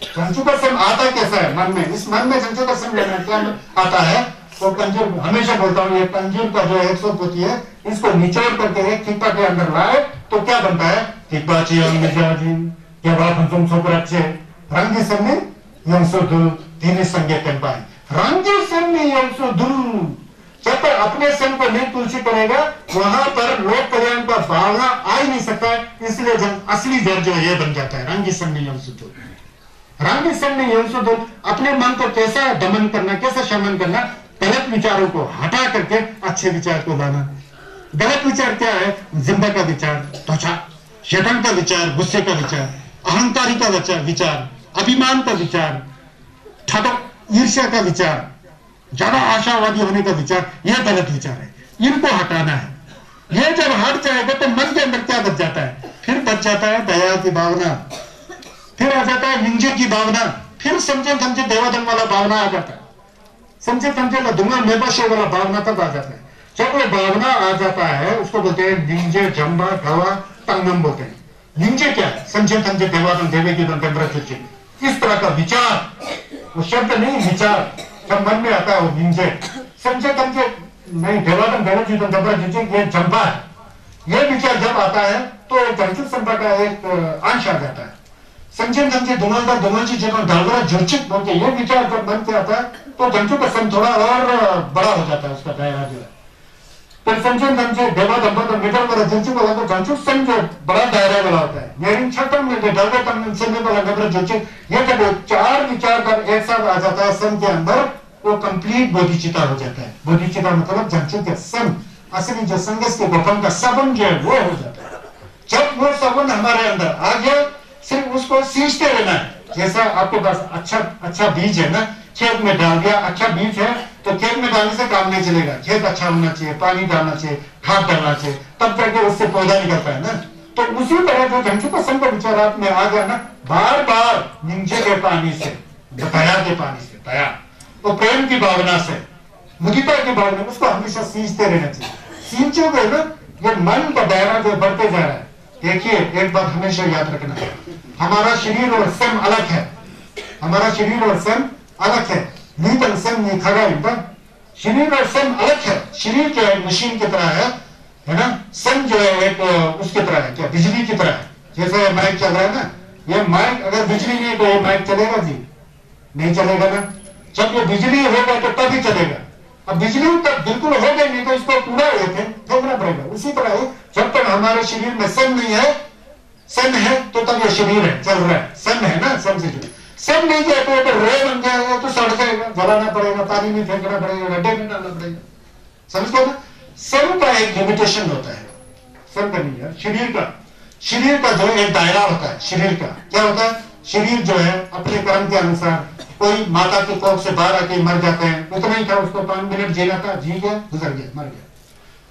जमशुद्ध सन आता कैसा है? मन में, इस मन में जमशुद्ध सन क्या आता है? तो कंजूर, हमेशा बोलता हूँ, ये कंजूर का जो 100 पोती है, इसको निचोड़ करके एक थिप्पा के अंदर लाए तो क्या बनता है? थिप्पा चाहिए क्या बात हम सोपराचे रंगी सन्ने यंसुदु तीन संगे तेंपाई रंगी सन्ने यंसुदु। जब तक अपने सन को नहीं तुलसी करेगा वहां पर लोक कल्याण का भावना आ ही नहीं सकता है। इसलिए जब असली जड़ जो ये बन जाता है रंगी सन्ने यंसुदु। रंगी सन्ने यंसुदु, अपने मन को कैसा दमन करना, कैसा शमन करना, गलत विचारों को हटा करके अच्छे विचार को लाना। गलत विचार क्या है? जिंदा का विचार, त्वचा, शैतान का विचार, गुस्से का विचार, अहंकारी का विचार, अभिमान का विचार, ईर्ष्या का विचार, ज्यादा आशावादी होने का विचार, यह गलत विचार है, इनको हटाना है। ये जब हट जाएगा तो मन के अंदर क्या बच जाता है? फिर बच जाता है दया की भावना, फिर आ जाता है निंजे की भावना, फिर समझे समझे देवाधन वाला भावना आ जाता है, समझे समझे लदुंगा मेबाशे वाला भावना तक आ जाता है। जब वो भावना आ जाता है उसको बोलते हैं निंजे जम्बा ढवा तंगम बोलते हैं। निंजे क्या है? समझे समझे देवाधन देवे की टेम्परेचर, इस तरह का विचार, वो शब्द नहीं विचार जब मन में आता है वो निंजे। समझे समझे नहीं देवाधन देवे की टेम्परेचर, ये जम्बा है। ये विचार जब आता है तो जंचुक संपा का एक अंश आ जाता है। समझे समझे दुमलदार दुमलजी जगह डालरा जुर्चिक बोलते, ये विचार जब मन में आता है तो जंचुक का सम थोड़ा और बड़ा हो जाता है, उसका दायरा जो है। तो समझे समझे देवाधन तो मिडल वाला जंचुक वाला तो जंचुक सम जो बड़ा दायरा वाला होता है। मेरी छठम में जो डालरा तम समय वाला नंबर जुर्चिक, ये जब चार विचार जब एक साथ आ जाता है सम के अंदर, वो कंप्लीट बोधिचिता हो जाता है। बोधिचिता मतलब जंचुक के सम, असली जो संगस के गोपन का सबन जो है वो हो जाता है। जब वो सबन हमारे अंदर आ गया, सिर्फ उसको सींचते रहना है। जैसा आपके पास अच्छा बीज है ना, खेत में डाल दिया, अच्छा बीज है तो खेत में डालने से काम नहीं चलेगा। खेत अच्छा होना चाहिए, पानी डालना चाहिए, खाद डालना चाहिए, तब जाके उससे पौधा निकलता है ना। तो उसी तरह जो जंचुक संग का विचार आप में आ गया ना, बार बार निंजे के पानी से, दया के पानी से, दया तो प्रेम की भावना से, मुदिता की भावना, उसको हमेशा सींचते रहना चाहिए। सींचोगे ना, ये मन का दायरा जो बढ़ते जा रहा है। देखिए एक बात हमेशा याद रखना है, हमारा शरीर और सम अलग है, हमारा शरीर और सम अलग है। नीतन सम नहीं खड़ा इनका, शरीर और सम अलग है। शरीर जो है मशीन की तरह है ना, सम जो है एक उसकी तरह है, क्या बिजली की तरह है। जैसे माइक चल रहा है ना, ये माइक अगर बिजली नहीं तो ये माइक चलेगा जी? नहीं चलेगा ना। जब ये बिजली होगा तो तभी चलेगा। अब बिजली तक बिल्कुल हो गई नहीं तो इसको पूरा फेंकना पड़ेगा। उसी तरह जब तक हमारे शरीर में सन नहीं है, सन है तो तब ये शरीर है, चल रहा है, सन है ना, सन से जुड़े। सन नहीं गया तो रे बन जाएगा तो सड़ जाएगा, जलाना पड़ेगा, पानी में फेंकना पड़ेगा, गड्ढे में डालना पड़ेगा। समझ गए ना? सन का एक लिमिटेशन होता है, सन का नहीं है, शरीर का जो एक दायरा होता है। शरीर का क्या होता है? शरीर जो है अपने कर्म के अनुसार, कोई माता के कोख से बाहर आके मर जाते हैं, उतना ही था, उसको 5 मिनट जीना था, जी गया, गुजर गया, मर गया।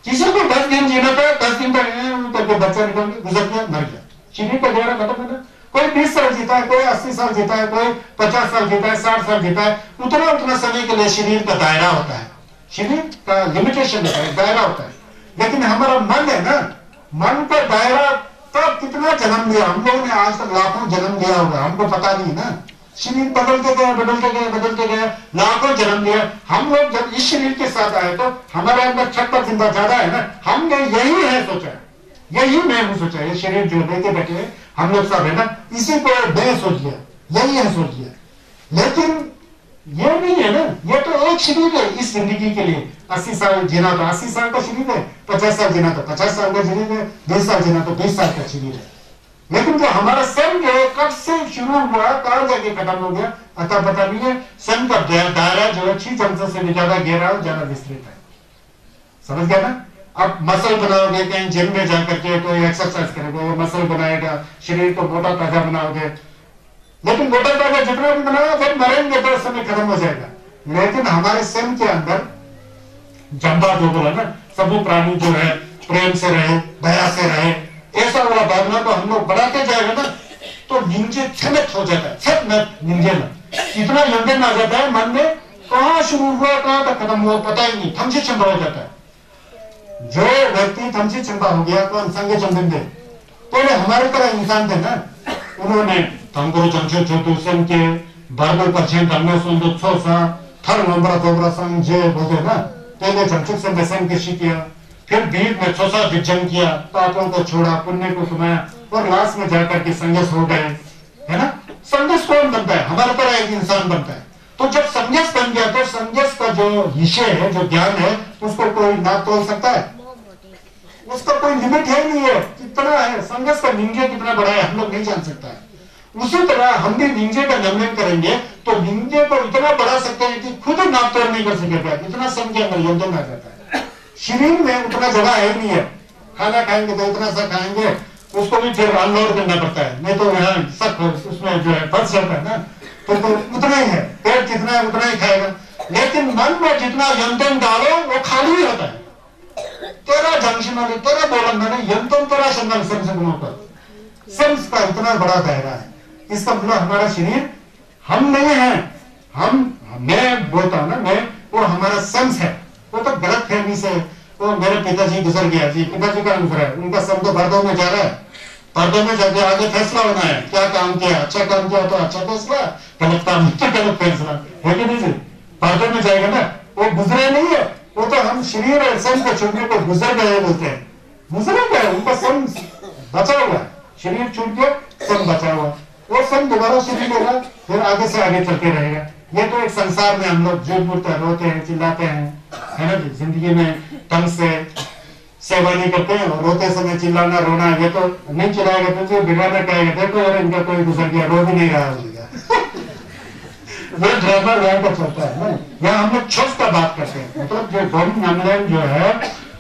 किसी को 10 दिन जीना था, 10 दिन तक बच्चा निकल गया, गुजर गया, मर गया। शरीर का दायरा खत्म है ना। कोई 20 साल जीता है, कोई 80 साल जीता है, कोई 50 साल जीता है, 60 साल जीता है, उतना समय के लिए शरीर का दायरा होता है, शरीर का लिमिटेशन होता है, दायरा होता है। लेकिन हमारा मन है ना, मन का दायरा तब कितना जन्म लिया हम लोगों ने, आज तक लाखों जन्म लिया होगा, हमको पता नहीं ना। शरीर बदलते गए, लाखों जन्म लिया। हम लोग जब इस शरीर के साथ आए तो हमारे अंदर छप्पर चिंता ज्यादा है ना, हमने यही है सोचा, यही मैं हूं सोचा, ये शरीर जो लेके बैठे हम लोग सब है ना, इसी को मैं सोच लिया, यही है सोच लिया। लेकिन ये नहीं है ना, ये तो एक शरीर है इस जिंदगी के लिए। 80 साल जीना तो 80 साल का शरीर है, 50 साल जीना तो 50 साल का शरीर है, 20 साल जीना तो 20 साल का शरीर है। लेकिन जो हमारा सन जो कब से शुरू हुआ, कहां जाके खत्म हो गया, अतः पता नहीं है। सन का दायरा जो है 6 चमचे से भी ज्यादा गहरा और ज्यादा विस्तृत है। समझ गया ना? अब मसल बनाओगे, कहीं जिम में जाकर के तो एक्सरसाइज करोगे, वो मसल बनाएगा, शरीर को मोटा ताजा बनाओगे। लेकिन मोटा ताजा जितना भी बनाओ, जब मरेंगे तो समय खत्म हो जाएगा। लेकिन हमारे सन के अंदर जंबा जो बोला ना, सभी प्राणी जो है प्रेम से रहे, दया से रहे, ऐसा वाला भावना को हम लोग बढ़ाते जाएगा ना, तो निंजे क्षमित हो जाता है। सब निंजे में इतना यंत्रण आ जाता है मन में, कहां शुरू हुआ कहां तक खत्म हुआ पता ही नहीं, थमसे चंबा हो जाता है। जो व्यक्ति थमसे चंबा हो गया तो संगे चंदे पहले हमारे तरह इंसान थे ना, उन्होंने तंगुरु चंचो छोटू सन के 12% हमने सुन दो 6 सा थर नंबर दोबरा संजे बोले ना, पहले चंचुक से बेसन के किया, फिर बीच में 6 सा विजन किया, पापों को छोड़ा, पुण्य को कमाया, और लास्ट में जाकर के संगस हो गए, है ना। संगस कौन बनता है? हमारे तरह एक इंसान बनता है। तो जब संगस बन गया तो संगस का जो विषय है, जो ज्ञान है, उसको कोई ना तोड़ सकता है, उसका कोई लिमिट है नहीं है, कितना है संगस का निंजे कितना बड़ा है हम लोग नहीं जान सकता है। उसी तरह हम भी निंजे का निर्णय करेंगे तो निंजे को इतना बढ़ा सकते हैं कि खुद नाप तोड़ नहीं कर सकेगा, इतना संज्ञा योजन आ जाता है। शरीर में उतना जगह है नहीं है, खाना खाएंगे तो इतना सा खाएंगे, उसको भी फिर अनलोड करना पड़ता है, नहीं तो यहाँ सब उसमें जो है फंस जाता है ना, तो उतना ही है, पेट जितना है उतना ही खाएगा। लेकिन मन में जितना यंतम डालो वो खाली होता है। तेरा जंक्शन वाले तेरा बोलन मैंने यंतम तेरा संगम सेंस का इतना बड़ा दायरा है। इसका मतलब हमारा शरीर हम नहीं है, मैं बोलता हूं ना, मैं वो हमारा सेंस है। वो तो गलत फहमी से वो मेरे पिताजी गुजर गया जी, पिताजी का गुजरा है, उनका सब तो पर्दों में जा रहा है, पर्दों में जाके आगे फैसला होना है, क्या काम किया, अच्छा काम किया तो अच्छा फैसला, गलत काम किया तो गलत फैसला है कि नहीं जी। पर्दों में जाएगा ना, वो गुजरे नहीं है, वो तो हम शरीर और सेंस को छूटने को गुजर गए बोलते हैं। गुजरे गए, उनका सेंस बचा हुआ है, शरीर छूट गया, सेंस बचा हुआ, वो सेंस दोबारा शरीर लेगा, फिर आगे से आगे चलते रहेगा। ये तो एक संसार में हम लोग झूठ मूठते हैं, रोते हैं, चिल्लाते हैं, है ना जी। जिंदगी में ढंग से सेवा नहीं करते हैं और रोते समय चिल्लाना रोना, ये तो नहीं चिल्लाएगा तो जो बिगाड़ना कहेगा, देखो यार इनका कोई गुजर गया, रो भी नहीं रहा होगा। वो ड्रामा वहां पर चलता है ना। यहाँ हम लोग छुप का बात करते हैं, मतलब जो गौरी नामलैन जो है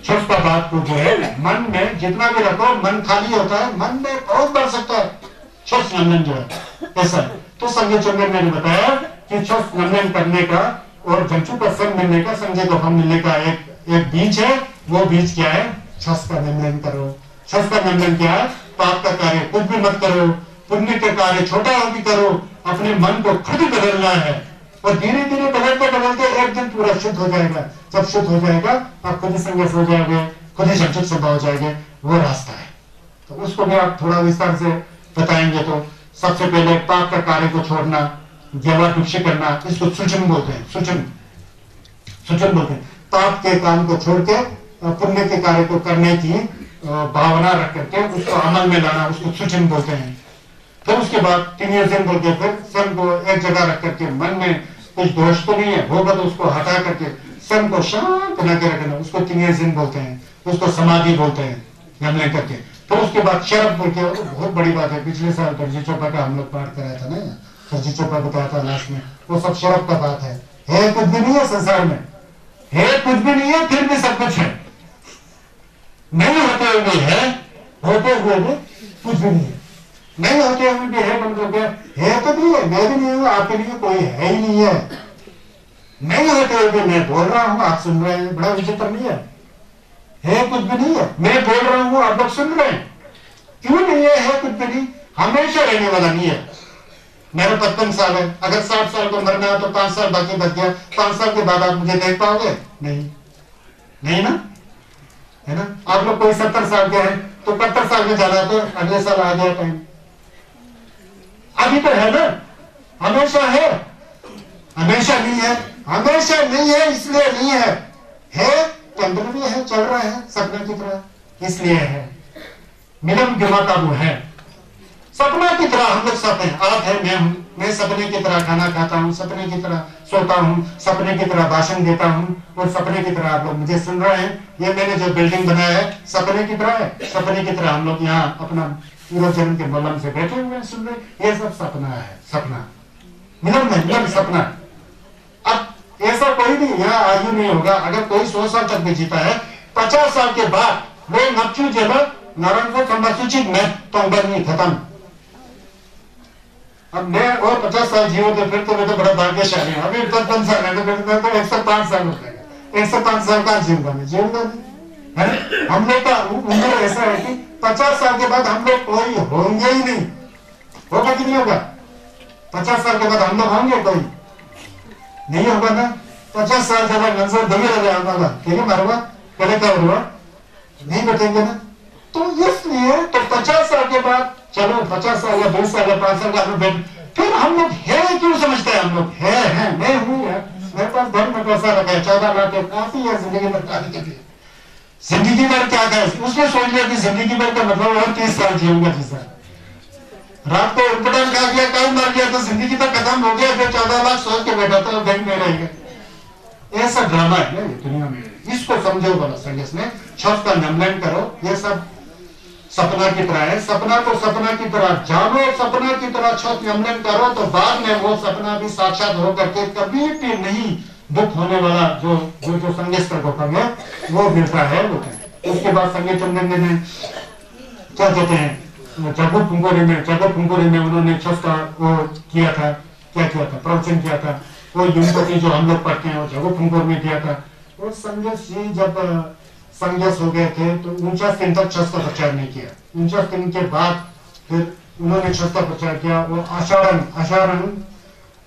छुप का बात को जो है मन में जितना भी रखो मन खाली होता है, मन में बहुत बढ़ सकता है। छुप नामलैन जो है ऐसा है। तो संजय चंद्र ने बताया कि छुप नामलैन करने का और जंचू का संग मिलने का, संजय को मिलने का एक बीच है। वो बीच क्या है? छस का नामलैन करो। छस का नामलैन क्या है? पाप का कार्य कुछ भी मत करो, पुण्य के कार्य छोटा हो भी करो, अपने मन को खुद ही बदलना है और धीरे धीरे बदलते बदलते एक दिन पूरा शुद्ध हो जाएगा। जब शुद्ध हो जाएगा आप खुद ही संन्यास हो जाओगे, खुद ही संचित सभा हो जाएंगे। वो रास्ता है, तो उसको भी आप थोड़ा विस्तार से बताएंगे। तो सबसे पहले पाप का कार्य को छोड़ना, जवा दुष्य करना, इसको सुचन बोलते हैं। सुचन बोलते हैं पाप के काम को छोड़ के पुण्य के कार्य को करने की भावना रख करके उसको अमल में लाना, उसको सुचन बोलते हैं। फिर उसके बाद तीन बोल के फिर सन को एक जगह रख करके मन में कुछ दोष तो नहीं है, होगा तो उसको हटा करके सन को शांत बना के रखना, उसको तीन बोलते हैं, उसको समाधि बोलते हैं नामलैन करके। फिर उसके बाद शरद बोल के, बहुत बड़ी बात है, पिछले साल दर्जी चोपा का हम लोग पाठ कराया था ना, दर्जी चोपा बताया था लास्ट में, वो सब शरद का बात है कुछ भी नहीं है संसार में, है कुछ भी नहीं है, फिर भी सब कुछ है, नहीं होते हुए भी है, होते हुए भी कुछ भी नहीं है, नहीं होते हुए भी है, मतलब है तो नहीं है, मैं भी नहीं हूं, आपके लिए कोई है ही नहीं है, नहीं होते हुए भी मैं बोल रहा हूं, आप सुन रहे हैं, बड़ा विचित्र नहीं है कुछ भी नहीं है, मैं बोल रहा हूं, आप लोग सुन रहे हैं, क्यों नहीं है कुछ भी नहीं, हमेशा रहने वाला नहीं है। मेरा 55 साल है, अगर 60 साल को मरना है तो 5 साल बाकी बच गया, 5 साल के बाद आप मुझे देख पाओगे? नहीं ना, है ना। आप लोग कोई 70 साल के हैं तो 70 साल में जाना तो अगले साल आ गया टाइम, अभी तो है ना, हमेशा है, हमेशा नहीं है, हमेशा नहीं है इसलिए नहीं है टेम्पररी है, चल रहा है सपने की तरह, इसलिए है, मिलन गिमा काबू है, सपना की तरह हम लोग सब हैं, आप है, मैं हूं, मैं सपने की तरह खाना खाता हूं, सपने की तरह सोता हूं, सपने की तरह भाषण देता हूं और सपने की तरह आप लोग मुझे सुन रहे हैं। ये मैंने जो बिल्डिंग बनाया है सपने की तरह है, सपने की तरह हम लोग यहाँ अपना पूर्व जन्म के मलम से बैठे हुए हैं, सुन रहे, ये सब सपना है, सपना मिलन में, मिलन सपना। अब ऐसा कोई भी यहाँ आयु नहीं होगा, अगर कोई 100 साल तक भी जीता है, 50 साल के बाद वो नक्चू जब नारायण को संबसूचित में तो नहीं खत्म। अब मैं और 50 साल जीवन तो फिर तो मैं तो बड़ा भाग्यशाली हूँ, अभी 55 साल है तो फिर तो 105 साल हो जाएगा, 105 साल का जीऊंगा मैं, जीऊंगा नहीं है। हम लोग का उम्र ऐसा है कि 50 साल के बाद हम लोग कोई होंगे ही नहीं, होगा कि नहीं होगा? 50 साल के बाद हम लोग होंगे कोई नहीं होगा ना। 50 साल जब मंजर दमे रहे हमारा ठीक है, मारवा पहले क्या हुआ नहीं बैठेंगे ना, तो इसलिए तो 50 साल के बाद चलो 50 साल या 20 साल या 5 साल का हम लोग फिर हम लोग है क्यों समझते हैं, हम लोग है मैं हूँ यार, मेरे पास धन में पैसा रखा है, 14 लाख काफी है जिंदगी भर काफी के लिए, जिंदगी भर क्या था उसने सोच लिया कि जिंदगी भर का मतलब और 30 साल जीऊंगा, 30 साल रात को उठपटांग खा गया, कल मर गया तो जिंदगी तो खत्म हो गया, फिर 14 लाख सोच के बैठा था बैंक में रहेगा। ऐसा ड्रामा है ना दुनिया में, इसको समझो बोला संदेश में, छठ का नामलैन करो, ये सब सपना की तरह है, सपना को सपना की तरह जानो, सपना की तरह छठ नामलैन करो तो बाद में वो सपना भी साक्षात हो करके कभी भी नहीं दुख होने वाला जो संदेश का गोपन है वो मिलता है। उसके बाद संजय चंद्र ने क्या कहते हैं जगू फुंकोरी में उन्होंने छठ का वो किया था, क्या किया था, प्रवचन किया था, वो युमपति जो हम लोग पढ़ते हैं वो जगो फुंकोर में दिया था। और संघर्ष जी जब संघर्ष हो गए थे तो 49 दिन तक छस का प्रचार नहीं किया। 49 दिन के बाद फिर उन्होंने छस का प्रचार किया। वो आषाढ़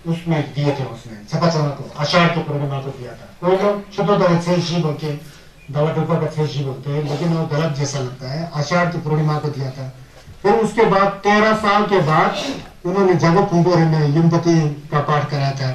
उसमें दिए थे, उसमें छपाचमा को आषाढ़ के पूर्णिमा को दिया था। कोई लोग छोटो दवा छेशी बोल के दवा टोपा का छेशी बोलते हैं, लेकिन वो गलत जैसा लगता है। आषाढ़ की पूर्णिमा को दिया था। फिर उसके बाद 13 साल के बाद उन्होंने जगो फुंकोरे में युमपति का पाठ कराया था,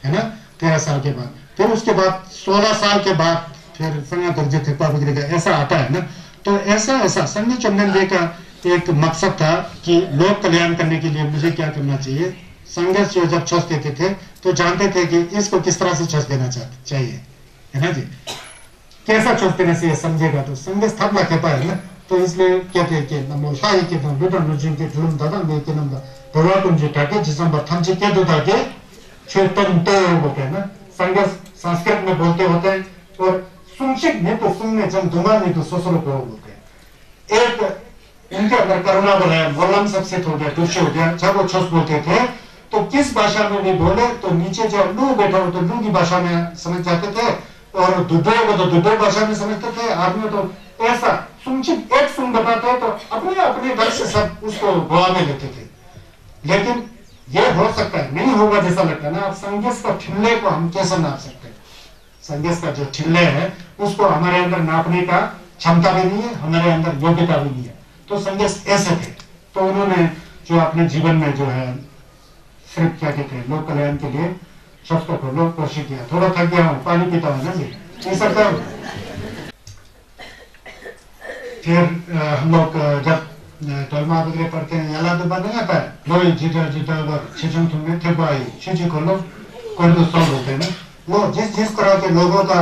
है ना, 13 साल के बाद। फिर उसके बाद 16 साल के बाद फिर संज्ञा दर्जे थेपा वगैरह का ऐसा आता है ना। तो ऐसा संजय चंदन का एक मकसद था कि लोक कल्याण करने के लिए मुझे क्या करना चाहिए। संघर्ष जो जब छस देते थे तो जानते थे कि इसको किस तरह से छस देना चाहिए, है ना जी, कैसा छस देने से समझेगा। तो संघर्ष थपला खेपा है ना, तो इसलिए कहते हैं कि नमो शाही के नम दुदा नुजिन के जुलम दादा में के नम भगवान कुंजी टाके जिसम बथम जी के दुदा के चेतन तो बोलते हैं ना। संघर्ष संस्कृत में बोलते होते हैं और सुंशिक में तो सुनने जन दुमा में तो ससुर को बोलते हैं। एक उनके अंदर करुणा बनाया, मोलम सबसे हो गया, दुष्य हो गया। जब वो छस बोलते थे तो किस भाषा में भी बोले तो नीचे जो लू बैठा हो तो लू की भाषा में समझ जाते थे, और दुद्धो को तो दुद्धो भाषा में समझते थे। आदमी तो ऐसा सुंचित एक सुन बताते तो अपने अपने ढंग से सब उसको गोवा में लेते थे। लेकिन ये हो सकता है, नहीं होगा जैसा लगता है ना। अब संघर्ष का ठिल्ले को हम कैसे नाप सकते हैं? संघर्ष का जो ठिल्ले है उसको हमारे अंदर नापने का क्षमता भी नहीं है, हमारे अंदर योग्यता भी नहीं है। तो संघर्ष ऐसे थे। तो उन्होंने जो अपने जीवन में जो है सिर्फ क्या कहते हैं लोक कल्याण के लिए शब्द को लोक कोशिश किया। थोड़ा थक गया हूँ, पानी पीता हूँ ना जी, ये सब कर। फिर हम लोग जब टोलमा वगैरह पढ़ते हैं याला तो बात नहीं आता है, लोई जीता जीता अगर छिचन तुमने थे भाई छिची को लोग कोई तो सॉल्व होते हैं ना। वो जिस तरह के लोगों का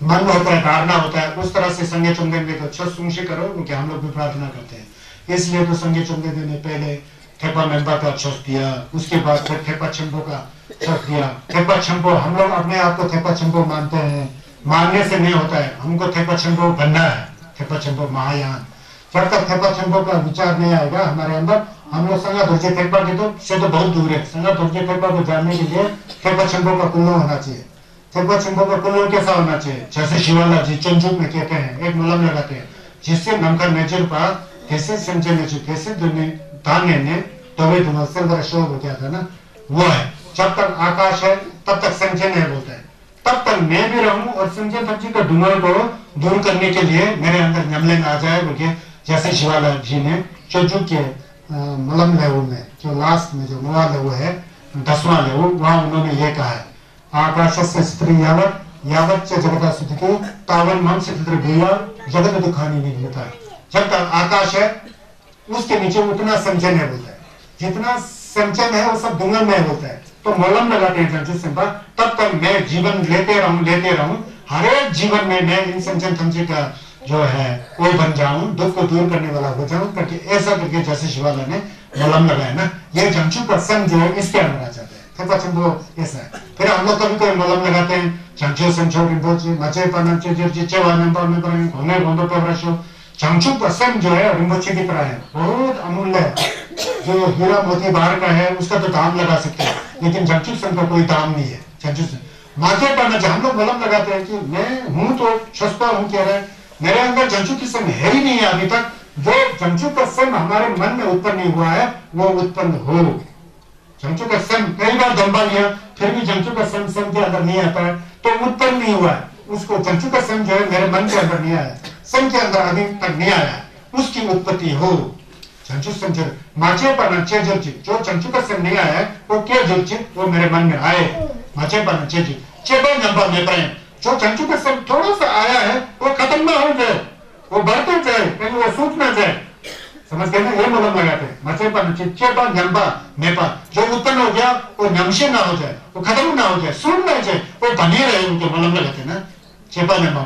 मन होता है, धारणा होता है, उस तरह से संजय चुंगन में तो छस सुंशी करो, क्योंकि हम लोग भी प्रार्थना करते हैं। इसलिए तो संजय चुंगन ने पहले थेपा मेंबा का छस दिया, उसके बाद फिर थेपा छंपो का छस दिया। थेपा छंपो हम लोग अपने आप को थेपा छंपो मानते हैं, मानने से नहीं होता है, हमको थेपा छंपो बनना है। थेपा छंपो महायान, जब तक थेपा छंपो का विचार नहीं आएगा हमारे अंदर, हम लोग संगा धोजे थेपा के तो से तो बहुत दूर है। संगा धोजे थेपा को जानने के लिए थेपा छंपो का कुल्लो होना चाहिए। थेपा छंपो का कुल्लो कैसा होना चाहिए? जैसे शिवाला जी चंचुक में कहते हैं, एक मलम लगाते हैं जिससे नमका नेचर पा कैसे संजय नेचर कैसे धान्य ने तवे धुआं से बड़ा शोर हो गया था ना, वो है। जब तक आकाश है तब तक संजय नहीं बोलता है, तब तक मैं भी रहूं और संजय तक जी का धुआं को दूर करने के लिए मेरे अंदर नमलेन आ जाए बोलिए। जैसे शिवाला जी ने चंचुक के मलम लेवल में जो लास्ट में जो नवा लेवल है 10वां लेवल, वहां उन्होंने ये कहा है आकाश से स्त्री यावत यावत से जगता सुधिके तावन मन से चित्र भूया जगत दुखानी नहीं होता है। जब तक आकाश है उसके नीचे उतना संचय नहीं होता है, जितना संचय है वो सब दुंगन में होता है। तो मलम लगाते हैं जंचू सिंपा, तब तक मैं जीवन लेते रहूं, हर एक जीवन में मैं इन संचय थमचे का जो है कोई बन जाऊं, दुख को दूर करने वाला हो जाऊं करके ऐसा करके जैसे शिवाला ने मलम लगाया ना, ये जंचू का सन जो है इसके अंदर आ जाता है। वो ऐसा है। फिर हम लोग कभी कोई मलम लगाते हैं जंचू संचो रिंपोचे मचे पानचे जो जिचे वाने पर में पर होने गोंदो पे रशो जंचू का सन जो है रिंपोचे की तरह है, बहुत अमूल्य है। जो हीरा मोती बाहर का है उसका तो दाम लगा सकते हैं, लेकिन जंचू सन का कोई दाम नहीं है। जंचू सन माथे पर हम लोग मलम लगाते हैं कि मैं हूं तो सस्ता हूं कह रहे हैं, मेरे अंदर जंचू की सन है ही नहीं है अभी तक। वो जंचू का सन हमारे मन में उत्पन्न नहीं हुआ है, वो उत्पन्न हो। जंचू का सन कई बार दंबा लिया फिर भी जंचू का सन के अंदर नहीं आता है, तो उत्पन्न नहीं हुआ है। उसको जंचू का सन जो है मेरे मन के अंदर नहीं आया, सन के अंदर अभी तक नहीं आया, उसकी उत्पत्ति हो। जंचू सन जो माचे पाना जो जंचू का सन नहीं आया है वो क्या जंचित वो मेरे मन में आए। माचे पाना चेबा नंबा में पाए जो जंचू का सन थोड़ा सा आया है वो खत्म ना हो जाए, वो बढ़ते जाए, कहीं वो सूख ना जाए। समझ गए ना? ये मलम लगाते हैं मचे पर चेपा नंबा मेपा, जो उत्पन्न हो गया वो नमशे ना हो जाए, वो खत्म ना हो जाए, सूख ना जाए, वो बने रहे, उनके मलम लगाते हैं ना चेपा नंबा।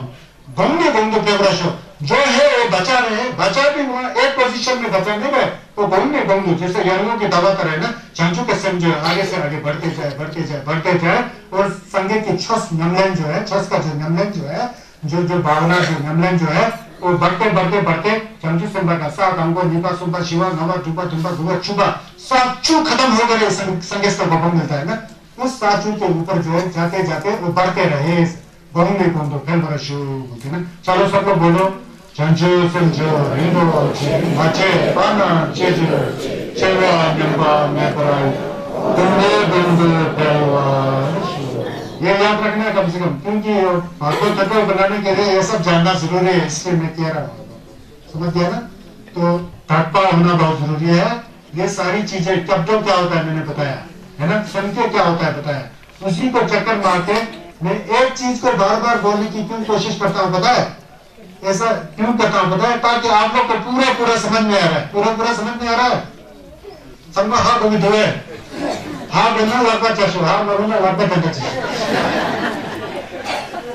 गंगे गंगे पेवराशो जो है वो बचा रहे, बचा भी हुआ एक पोजीशन में बचा नहीं रहे, वो गंगे गंगू जैसे यंगों की दवा तरह ना जंचू के सन जो आगे से आगे बढ़ते जाए बढ़ते जाए बढ़ते जाए। और संगीत की छस नमलन जो है, छस का जो नमलन जो है, जो भावना जो नमलन जो है वो बढ़ते बढ़ते बढ़ते जंचू संबा का सात अंगो निपा सुबा शिवा नवा टूपा तुम्बा गुबा चुबा सब चू खत्म हो गए। संगीत का बबम मिलता है ना, उस स्टैचू के ऊपर जो है जाते जाते वो बढ़ते रहे बोलने को तो फिर बड़ा शुरू होते ना। चलो सब लोग बोलो चंचो संचो रिनो माचे पाना चेजो चेवा नंबा मेपरा दुंदे दुंदे पेवा। ये याद रखना है कम से कम, क्योंकि भागवत तत्व बनाने के लिए ये सब जानना जरूरी है, इसलिए मैं कह रहा हूँ। समझ गया ना? तो तत्व होना बहुत जरूरी है। ये सारी चीजें कब क्या होता है मैंने बताया है ना, संख्या क्या होता है बताया, उसी को चक्कर मार के मैं एक चीज को बार बार बोलने की क्यों कोशिश करता हूँ पता है? ऐसा क्यों करता हूँ पता है? ताकि आप लोग को पूरा समझ में आ रहा है, पूरा समझ में आ रहा है। समझ हाँ बोली दो है, हाँ बोलना लगभग चाशो, हाँ बोलना लगभग पंद्रह चाशो,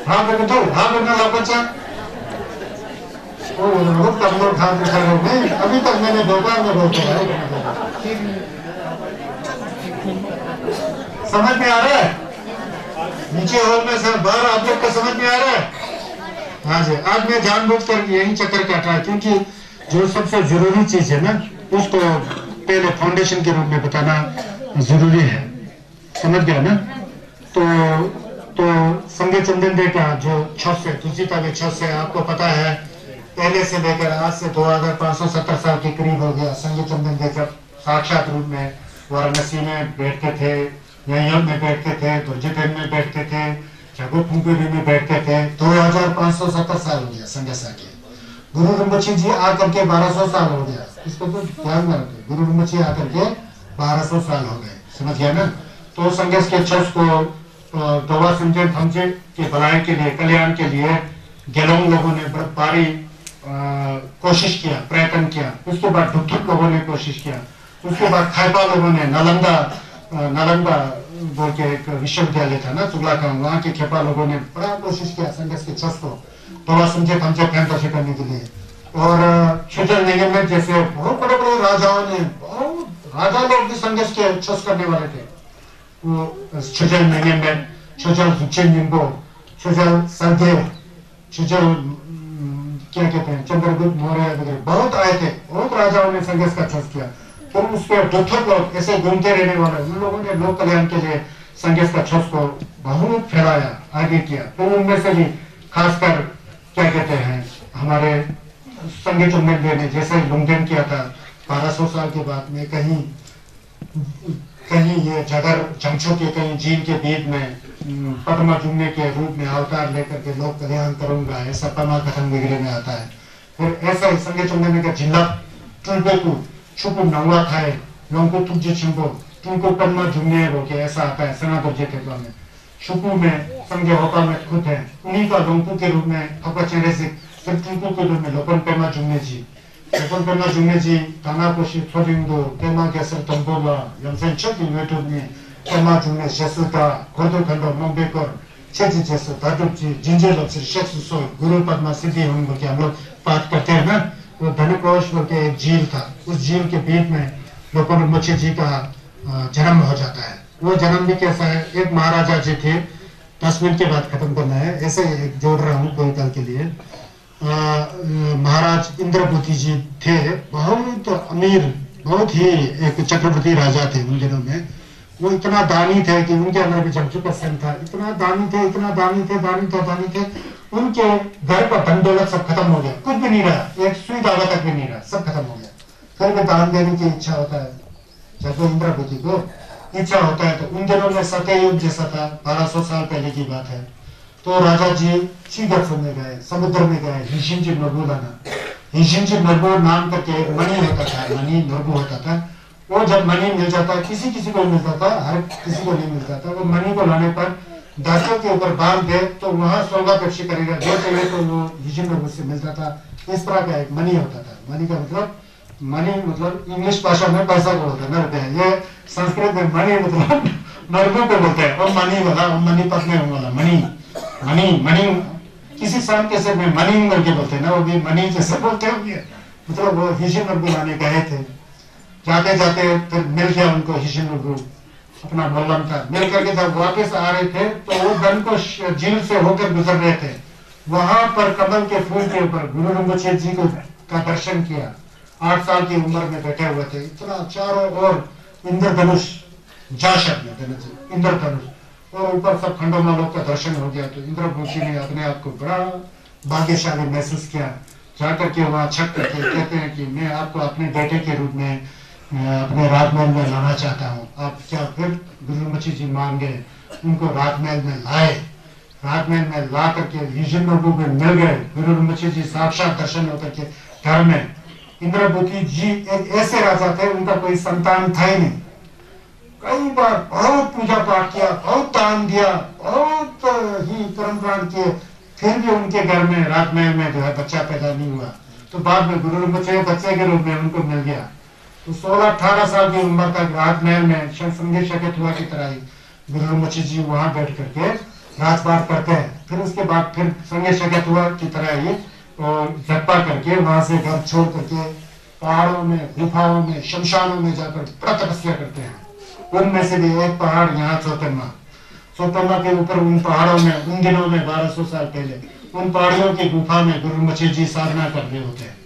हाँ बोले दो, हाँ बोलना लगभग चा। बहुत कम लोग हाँ दिखा रहे हैं, अभी तक मैंने दोपहर में बोलते हैं। समझ में आ रहा है? नीचे हॉल में सर बाहर आप लोग को समझ में आ रहा है? हाँ जी, आज मैं जानबूझकर यही चक्कर काट रहा है, क्योंकि जो सबसे जरूरी चीज है ना उसको पहले फाउंडेशन के रूप में बताना जरूरी है। समझ गया ना? तो संगे चंदन डे का जो छठ से तुलसीता के छठ से आपको पता है पहले से लेकर आज से 2570 साल के करीब हो गया संगे चंदन डे का साक्षात रूप में वाराणसी में बैठते थे, यहीं में बैठते थे, दुर्जन में बैठते थे, जगो फुंकुरी में बैठते थे। 2570 साल हो गया संगसा के। गुरु रिम्पोछे जी आकर के 1200 साल हो गया, इसको तो ध्यान में रखें। गुरु रिम्पोछे आकर के 1200 साल हो गए। समझ गया ना? तो संगस के छठ को दवा समझे थमचे के भलाई के लिए, कल्याण के लिए गेलोंग लोगों ने भारी कोशिश किया, प्रयत्न किया। उसके बाद ढुकढुक लोगों ने कोशिश किया। उसके बाद खाइपा लोगों ने नालंदा बोल के एक विश्वविद्यालय था ना चुगला का, वहाँ के खेपा लोगों ने बड़ा कोशिश किया संघर्ष के छठ को थोड़ा समझे थमचे फैंटासी करने के लिए। और छुजल निगम में जैसे बहुत बड़े बड़े राजाओं ने, बहुत राजा लोग भी संघर्ष के छठ करने वाले थे। वो छुजल निगम में छुजल सुचेन निम्बो, छुजल सरदेव, छुजल क्या कहते हैं चंद्रगुप्त मौर्य वगैरह बहुत आए थे। बहुत राजाओं ने संघर्ष का छठ किया। फिर उसके दुखक लोग ऐसे घूमते रहने वाले उन लोगों ने लोक कल्याण के लिए संघर्ष का छठ को बहुत फैलाया, आगे किया। फिर उनमें से भी खासकर क्या कहते हैं हमारे संगे चुनने ने जैसे लुंगडेन किया था 1200 साल के बाद में कहीं ये जगर जमछो के कहीं झील के बीच में पद्मा जुमने के रूप में अवतार लेकर के लोक कल्याण करूंगा, ऐसा परमा कथन वगैरह में आता है। फिर ऐसा ही संगे चुनने का जिला टूबेकू छुपू नौवा खाए लोगों तुझे छिंबो तुमको पन्ना जुमने हो के ऐसा आता है सना दर्जे के में छुपू में संगे होता में खुद है उन्हीं का लोंकू के रूप में थपा चेहरे से फिर टुकू के रूप में लोकन पेमा जुमने जी लोकन पेमा जुमने जी ताना कोशी थोड़िंदो पेमा के सर तंबोला यमसेन छत यूट्यूब में पेमा जुमने शेसुता खोदो खंडो नोबेकर छेजी जैसे धातुक जी जिंजे लोग से शेसु सो गुरु पद्मा सिद्धि होंगे कि हम लोग बात करते हैं ना। वो धनुकोश के एक झील था, उस झील के बीच में लोकन रिम्पोछे जी का जन्म हो जाता है। वो जन्म भी कैसा है, एक महाराजा जी थे, 10 मिनट के बाद खत्म करना है, ऐसे एक जोड़ रहा हूँ कोई कल के लिए। महाराज इंद्रपुति जी थे, बहुत अमीर, बहुत ही एक चक्रवर्ती राजा थे उन दिनों में। वो इतना दानी थे कि उनके अंदर भी चमचुकसन था, इतना दानी थे उनके घर का धन दौलत सब खत्म हो गया, कुछ भी नहीं रहा, एक सुई धागा तक भी नहीं रहा, सब खत्म हो गया। फिर भी दान देने की इच्छा होता है, जब इंद्रपुति को इच्छा होता है। तो उन दिनों में सत्ययुग जैसा था, 1200 साल पहले की बात है। तो राजा जी सीगर्फ में गए, समुद्र में गए, हिशिंजी नरबू लाना। हिशिंजी नरबू नाम करके एक मणि होता था, मणि नरबू होता था। वो जब मणि मिल जाता, किसी को मिलता था, हर किसी को नहीं मिलता था। वो मणि को लाने पर दांतों के ऊपर बांध दे तो वहां स्वर्गापेक्षी करेगा, जो चाहिए तो वो हिशिंजी नरबू से मिलता था। इस तरह का एक मणि होता था। मणि का मतलब, मणि मतलब इंग्लिश भाषा में पैसा को बोलते हैं ना रुपये, ये संस्कृत में मणि मतलब नरबू को बोलते हैं। और मणि वाला, मणि पद में वाला मणि किसी शाम के सिर में मणि करके बोलते हैं ना, वो भी मणि जैसे बोलते होंगे। मतलब वो हिशिंजी नरबू लाने गए थे, जाते जाते फिर मिल गया उनको हिशिंजी नरबू, अपना मोहल्ला था। मिल करके जब वापस आ रहे थे तो वो धन को झील से होकर गुजर रहे थे। वहां पर कमल के फूल के ऊपर गुरु रिम्पोछे जी का दर्शन किया। 8 साल की उम्र में बैठे हुए थे, इतना चारों ओर इंद्रधनुष जा शब्द इंद्रधनुष और ऊपर सब खंडोमा लोग का दर्शन हो गया। तो इंद्रभूति ने अपने आप को बड़ा भाग्यशाली महसूस किया। जाकर के वहां छक करके कहते हैं कि मैं आपको अपने बेटे के रूप में अपने राजमहल में लाना चाहता हूँ। आप क्या? फिर गुरुमुखी जी मान गए, उनको राजमहल में लाए। राजमहल में ला करके युजिन प्रभु में मिल गए। गुरुमुखी जी साक्षात दर्शन होकर के घर में। इंद्रभूति जी एक ऐसे राजा थे, उनका कोई संतान था ही नहीं। कई बार बहुत पूजा पाठ किया, बहुत दान दिया, बहुत ही कर्म कांड किए, फिर भी उनके घर में राजमहल में जो है बच्चा पैदा नहीं हुआ। तो बाद में गुरुमुखी बच्चे के रूप में उनको मिल गया। तो 16-18 साल की उम्र तक राजमहल में संदेश हुआ की तरह ही गुरुमुखी जी वहां बैठ करके राजपाट करते हैं। फिर उसके बाद फिर संदेश हुआ की तरह ही जप्पा करके वहां से घर छोड़ करके पहाड़ों में, गुफाओं में, शमशानों में जाकर तपस्या करते हैं। उनमें से भी एक पहाड़ यहाँ चौतरमा के ऊपर, उन पहाड़ों में उन दिनों में 1200 साल पहले उन पहाड़ियों की गुफा में गुरुमुखी जी साधना कर रहे होते हैं,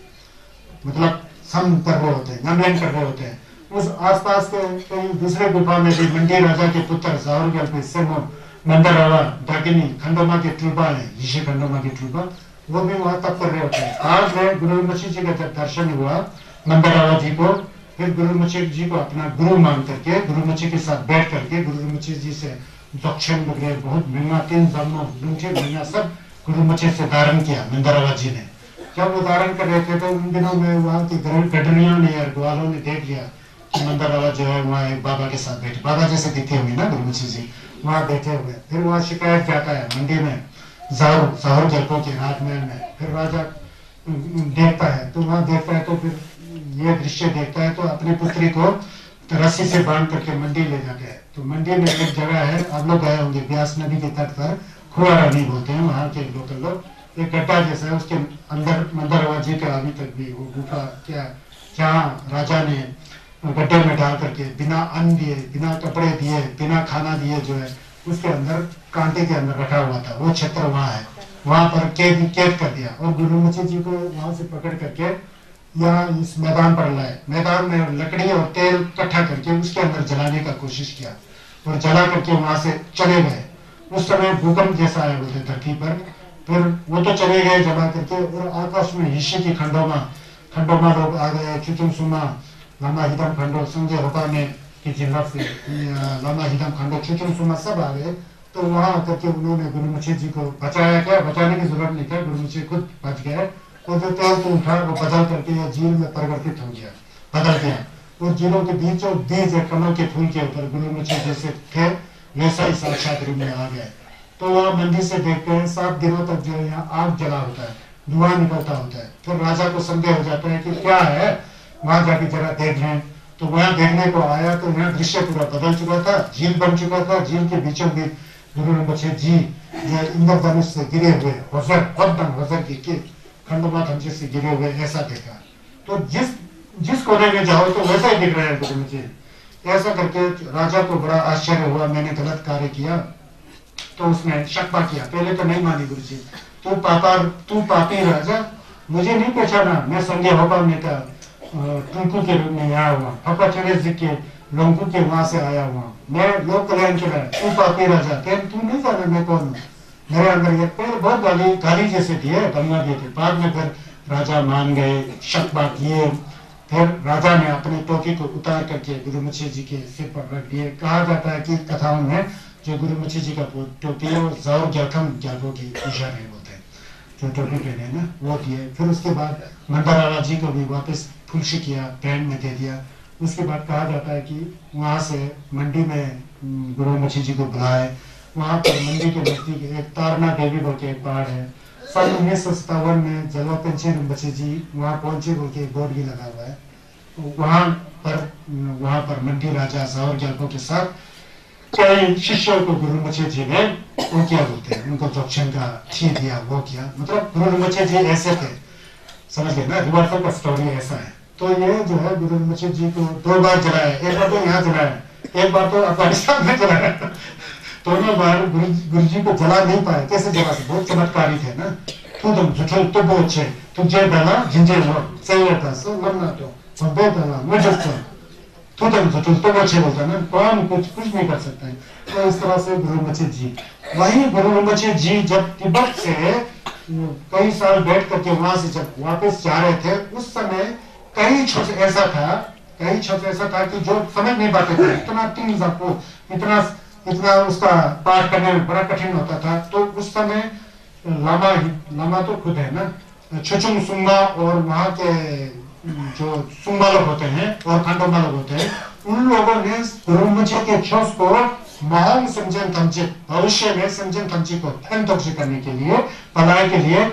मतलब सम कर रहे होते हैं, नमन कर रहे होते हैं। उस आसपास के कई दूसरे गुफा में भी मंडी राजा के पुत्र साहुर मंदरावा डाकिनी खंडोमा के ट्रूपा है, ऋषि खंडोमा के ट्रूपा, वो भी वहां तप कर रहे होते हैं। आज में गुरुमुखी जी का जब दर्शन हुआ मंदरावा जी को, फिर गुरुमुखी जी को अपना गुरु मान करके गुरुमुखी के साथ बैठ करके गुरुमुखी जी से दक्षिण वगैरह बहुत महंगा 3 जन्मों लूंठे महंगा सब गुरुमुखी से धारण किया मंदरावा जी ने। जब वो धारण कर रहे थे तो उन दिनों में वहाँ की गडरियों ने या ग्वालों ने देख लिया कि मंदरावा जो है वहाँ एक बाबा के साथ बैठे, बाबा जैसे दिखे हुए ना गुरुमुखी जी वहाँ बैठे हुए। फिर वहाँ शिकायत जाता है मंडी में साहुर जलकों के राजमहल में। फिर राजा देखता है, तो वहाँ देखता है तो फिर ये दृश्य देखता है तो अपनी पुत्री को रस्सी से बांध करके मंडी ले जाते हैं। तो मंडी में एक जगह है, आप लोग गए होंगे, ब्यास नदी के तट पर खुआरानी बोलते हैं वहाँ के लोकल लोग, एक गड्ढा जैसा है, उसके अंदर मंदरावा जी का अभी तक भी वो गुफा क्या, जहाँ राजा ने गड्ढे में डाल करके बिना अन्न दिए, बिना कपड़े दिए, बिना खाना दिए जो है उसके अंदर कांटे के अंदर रखा हुआ था, वो क्षेत्र वहाँ है। वहां पर कैद कर दिया और गुरुमुखी जी को वहां से पकड़ करके यहाँ इस मैदान पर लाए। मैदान में लकड़ी और तेल इकट्ठा करके उसके अंदर जलाने का कोशिश किया और जला करके वहां से चले गए। उस समय भूकंप जैसा आया बोलते धरती पर, फिर वो तो चले गए जला करके, और आकाश में हिस्से की खंडोमा लोग आ गए, चुचुमसुमा लामा हिदम खंडो संजय होपा में की जिला से लामा हिदम खंडो चुचुमसुमा सब आ गए। तो वहां आकर के उन्होंने गुरुमुखी जी को बचाया। क्या बचाने की जरूरत नहीं था, गुरुमुखी खुद बच गए और जो तेल तो उठा वो बदल करके या झील में परिवर्तित हो गया, बदल गया। और झीलों के बीचों बीच कमल के फूल के ऊपर गुरुमुखी जैसे थे वैसा ही साक्षात रूप में आ गए। तो वहाँ मंदिर से देखते हैं 7 दिनों तक जो है यहाँ आग जला होता है, धुआं निकलता होता है। फिर राजा को संदेह हो जाता है कि क्या है, वहां जाके जरा देख रहे हैं। तो वहां देखने को आया तो यहाँ दृश्य पूरा बदल चुका था, झील बन चुका था। झील के बीचों बीच गुरुमुखी जी जो इंद्रधनुष से गिरे हुए वज्र की खंडोमा धनुष से गिरे हुए ऐसा देखा। तो जिस कोने में जाओ तो वैसा ही दिख रहा है गुरुमुखी। ऐसा करके राजा को बड़ा आश्चर्य हुआ, मैंने गलत कार्य किया। तो उसने शक्का किया, पहले तो नहीं मानी गुरुजी, तू पापी राजा, मुझे नहीं पहचाना, मैं संजय होपा में का टुंकू के रूप में आया हुआ, हपा चले जी के लोंकू के वहां से आया हुआ, मैं लोक कल्याण के लिए, तू पापी राजा, तू नहीं जाना मैं कौन हूँ। मेरे अंदर ये पहले बहुत गाली जैसे दिए, धन्यवाद दिए थे। बाद में फिर राजा मान गए, शक्का किए। फिर राजा ने अपनी टोपी को उतार करके गुरुमुखी जी के सिर पर रख दिए। कहा जाता है कि कथाओं में जो गुरुमुखी जी का टोपी है वो जौर ज्ञाथम ज्ञापो की इशारे होते हैं, जो टोपी पहने ना वो दिए। फिर उसके बाद मंदरावा जी को भी वापस फुलशी किया, पैंट में दे दिया। उसके बाद कहा जाता है कि वहां से मंडी में गुरुमुखी जी को बुलाए। वहां पर मंडी के नजदीक एक तारना देवी बोल के एक पहाड़ है। सन 1957 में जलवापेंची गुरुमुखी जी वहां पहुंचे बोल के बोर्ड भी लगा हुआ है। वहां पर मंडी राजा साहुर ज्ञापो के साथ कई शिष्यों को गुरुमुखी जी ने वो क्या बोलते हैं, उनको दक्षिण का थी दिया, वो किया। मतलब गुरुमुखी जी ऐसे थे, समझ गए ना, रिवर्सल का स्टोरी ऐसा है। तो ये जो है गुरुमुखी जी को 2 बार जलाया, एक बार तो यहाँ जलाया, एक बार तो अफगानिस्तान में जलाया। दोनों बार गुरु जी को जला नहीं पाए। कैसे जला से, बहुत चमत्कारी थे ना। तुम झूठो तो बहुत तुझे डाला जिंजे वो सही था सो लम्ना तो संबे डाला मुझे तो अच्छे बोलता है ना, कौन कुछ नहीं कर सकता है। तो इस तरह से गुरु rinpoche जी, वही गुरु rinpoche जी जब तिब्बत से कई साल बैठ करके वहां से जब वापस जा रहे थे, उस समय कई क्षण ऐसा था कि जो समझ नहीं पाते थे, इतना तीन आपको इतना उसका पाठ करने में बड़ा कठिन होता था। तो उस समय लामा तो खुद है ना, छुचुंग सुंगा और वहां के जो सुंगा लोग होते हैं और खंडोमा लोग होते हैं, उन लोगों ने गुरु rinpoche के छोस को महान संजन तंचे, भविष्य में संजन तंचे को करने के लिए, भलाई के लिए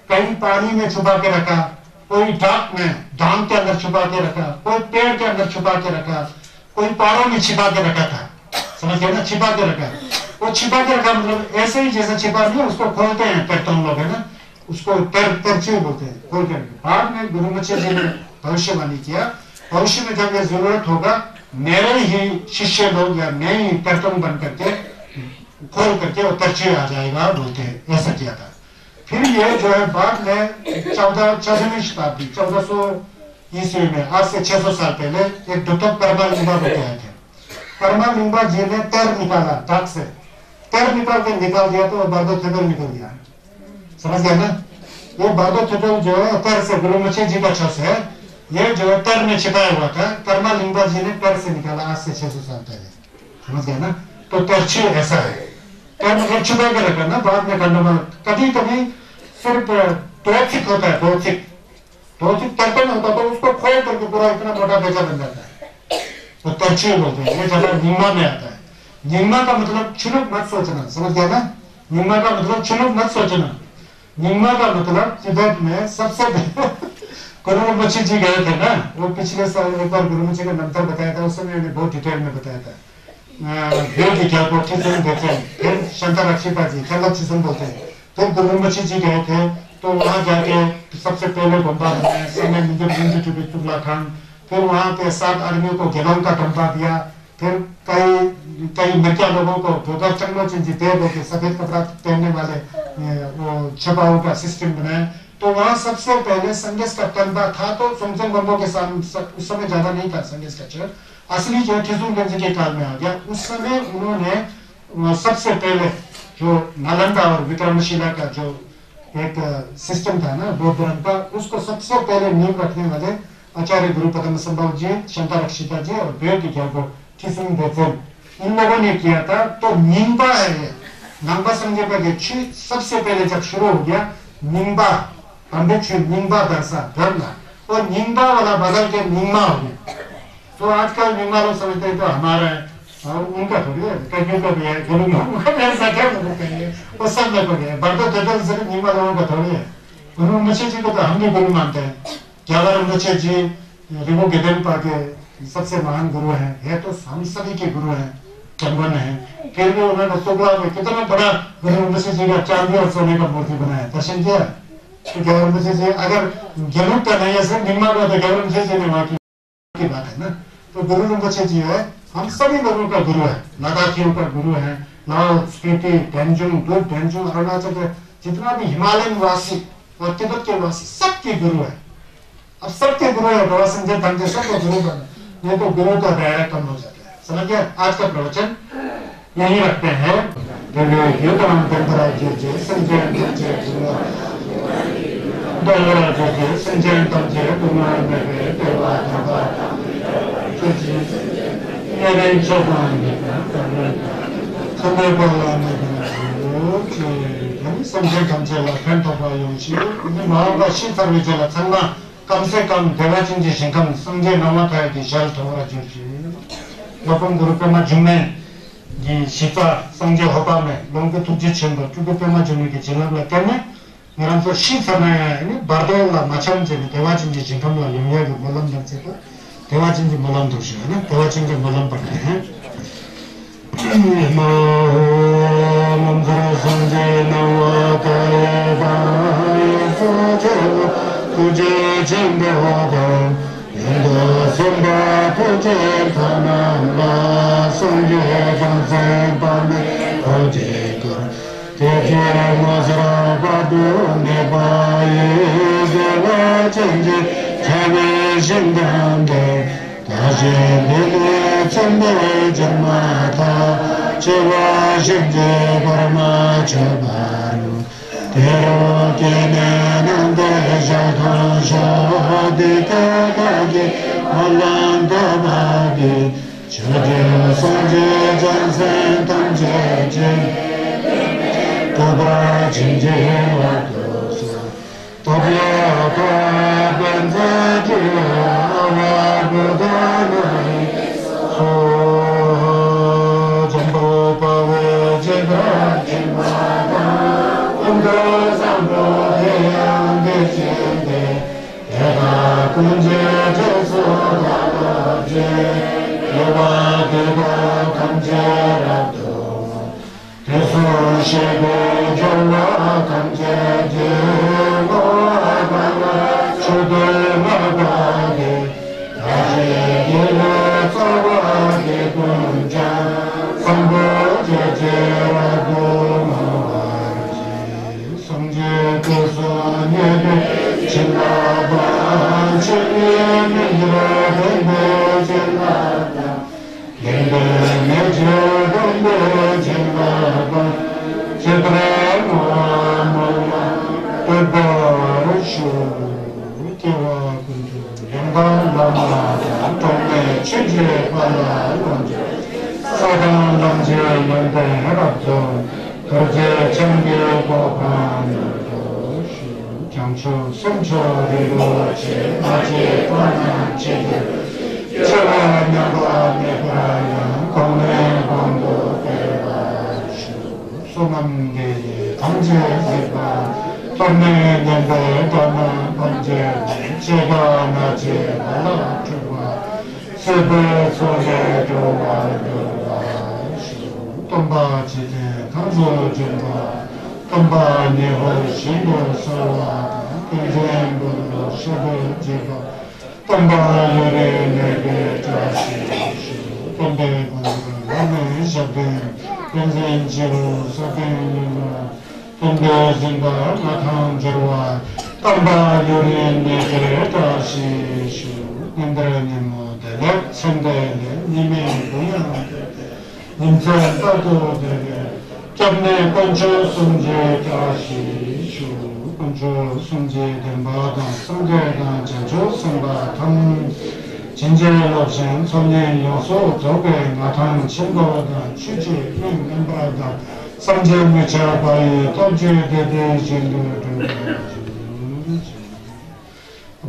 कहीं पानी में छुपा के रखा, कोई डाक में धान के अंदर छुपा के रखा, कोई पेड़ के अंदर छुपा के रखा, कोई पहाड़ों में छिपा के रखा था। समझ गए ना, छिपा के रखा। वो छिपा के रखा मतलब ऐसे ही जैसा छिपा नहीं, उसको खोलते हैं पेट्रोल लोग है ना, उसको तरचे बोलते हैं, खोल के रखे। बाद में गुरु rinpoche जी ने भविष्यवाणी किया, भविष्य में जब ये जरूरत होगा मेरे ही शिष्य लोग या मैं ही पेट्रोल बन करके खोल करके वो तरचे आ जाएगा बोलते हैं, ऐसा किया था। फिर ये जो है बाद में 14वीं शताब्दी 1400 ईस्वी में, आज से 600 साल पहले एक दुतक परमा लिंबा को आए थे। परमा लिंबा जी ने तैर निकाला, डाक से तैर निकाल दिया तो बारदो थेटल निकल गया। समझ गया ना, ये बारदो थेटल जो है तैर से गुरु rinpoche जी का छस है, ये जो है तैर में छिपाया हुआ था, परमा लिंबा जी ने तैर से निकाला आज से 600 साल पहले। समझ गया ना, तो तरछी ऐसा है, तैर मतलब छुपा के रखा ना, बाद में करना। कभी कभी सिर्फ टॉक्सिक होता है, टॉक्सिक तर्क में होता तो उसको खोल करके पूरा इतना मोटा बेचा बन जाता है, तो तरछी बोलते हैं। ये ज्यादा निम्मा में आता है। निम्मा का मतलब छुनुक मत सोचना, समझ गया ना, निम्मा का मतलब छुनुक मत सोचना। निम्मा का मतलब तिब्बत में सबसे गुरु rinpoche जी गए थे ना, वो पिछले साल एक बार गुरु rinpoche का मंत्र बताया था, उस समय मैंने बहुत डिटेल में बताया था। फिर शंकर अक्षिपा जी खलक्षिसन बोलते हैं। फिर गुरु rinpoche जी गए थे, तो वहां जाके सबसे पहले बम्बा बनाया, समय तुगला खान। फिर वहां पे 7 आदमियों को गेलों का टम्पा दिया। फिर कई मरिया लोगों को सफेद कपड़ा पहनने वाले वो छपाओं का सिस्टम बनाया। तो वहां सबसे पहले संगेस का तंबा था, तो सोमचंद बम्बो के सामने उस समय ज्यादा नहीं था संगेस का चर्च, असली जो ठिजुरगंज के काल में आ गया। उस समय उन्होंने सबसे पहले जो नालंदा और विक्रमशिला का जो एक सिस्टम था ना बौद्ध धर्म का, उसको सबसे पहले नींव रखने वाले आचार्य गुरु पद्मसंभव जी, शंकर अक्षिता जी और इन लोगों ने किया था। तो निम्बा है ये, नाम्बा संजय का सबसे पहले जब शुरू हो गया निम्बा, पंडित निम्बा दरसा धरना, और निम्बा वाला बदल के निम्मा हो गया। तो आजकल निम्बा लोग समझते हैं तो हमारा है, और उनका थोड़ी है, कहीं का भी है, गुरु वो सब लोग है। बर्दो तेजल से निम्बा लोगों का थोड़ी है। गुरु rinpoche जी को तो हम भी गुरु मानते हैं। ग्यावा rinpoche जी रिमो गेदेनपा के सबसे महान गुरु है तो हम सभी के गुरु हैं, कंगन है। फिर भी उन्होंने सोगला में कितना बड़ा गुरु rinpoche जी का चांदी और सोने का मूर्ति बनाया, दर्शन किया। तो ग्यावा rinpoche जी अगर गेलुक का नहीं है सिर्फ निम्मा का, तो ग्यावा rinpoche जी ने वहां की बात है ना। तो गुरु rinpoche जी है हम सभी लोगों का गुरु है, लद्दाखियों का गुरु है, लाओ स्पीति डेंजुंग अरुणाचल के जितना भी हिमालयन वासी और तिब्बत के वासी सबके गुरु है। अब सबके गुरु है, बाबा संजय तंजे सबको गुरु बना, ये तो गुरु का दायरा कम हो जाता है। समझ गया, आज का प्रवचन यही रखते हैं। कम से कम देवाचिंजी शिंकम संजय नवा था कि जल थोड़ा जुजी लोकम गुरु पेमा जुमे जी शिफा संजय होपा में लोगों के तुझे चंबा तुझे पेमा जुमे के जिला लगते हैं मेरा तो शिफा में है ना बारदोला मचान जे देवाचिंजी शिंकम ला लिया के मलम दर से तो देवाचिंजी मलम दोष है ना, देवाचिंजी मलम पढ़ते हैं। मंगल संजय नवा तुझे चंद होगा इंद्र संभा तुझे धनला संजय बंसे बने तुझे कर तुझे मजरा बदू ने बाये देवा चंजे छवे जिंदांगे lili tsumbe jamata chewa shimje parama chabaru tero kene nande jadho shadita kage malanda bagi chade sanje jansen tamje je toba jinje wadosa tobya ka benza je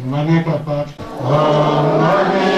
Mane ka path, mane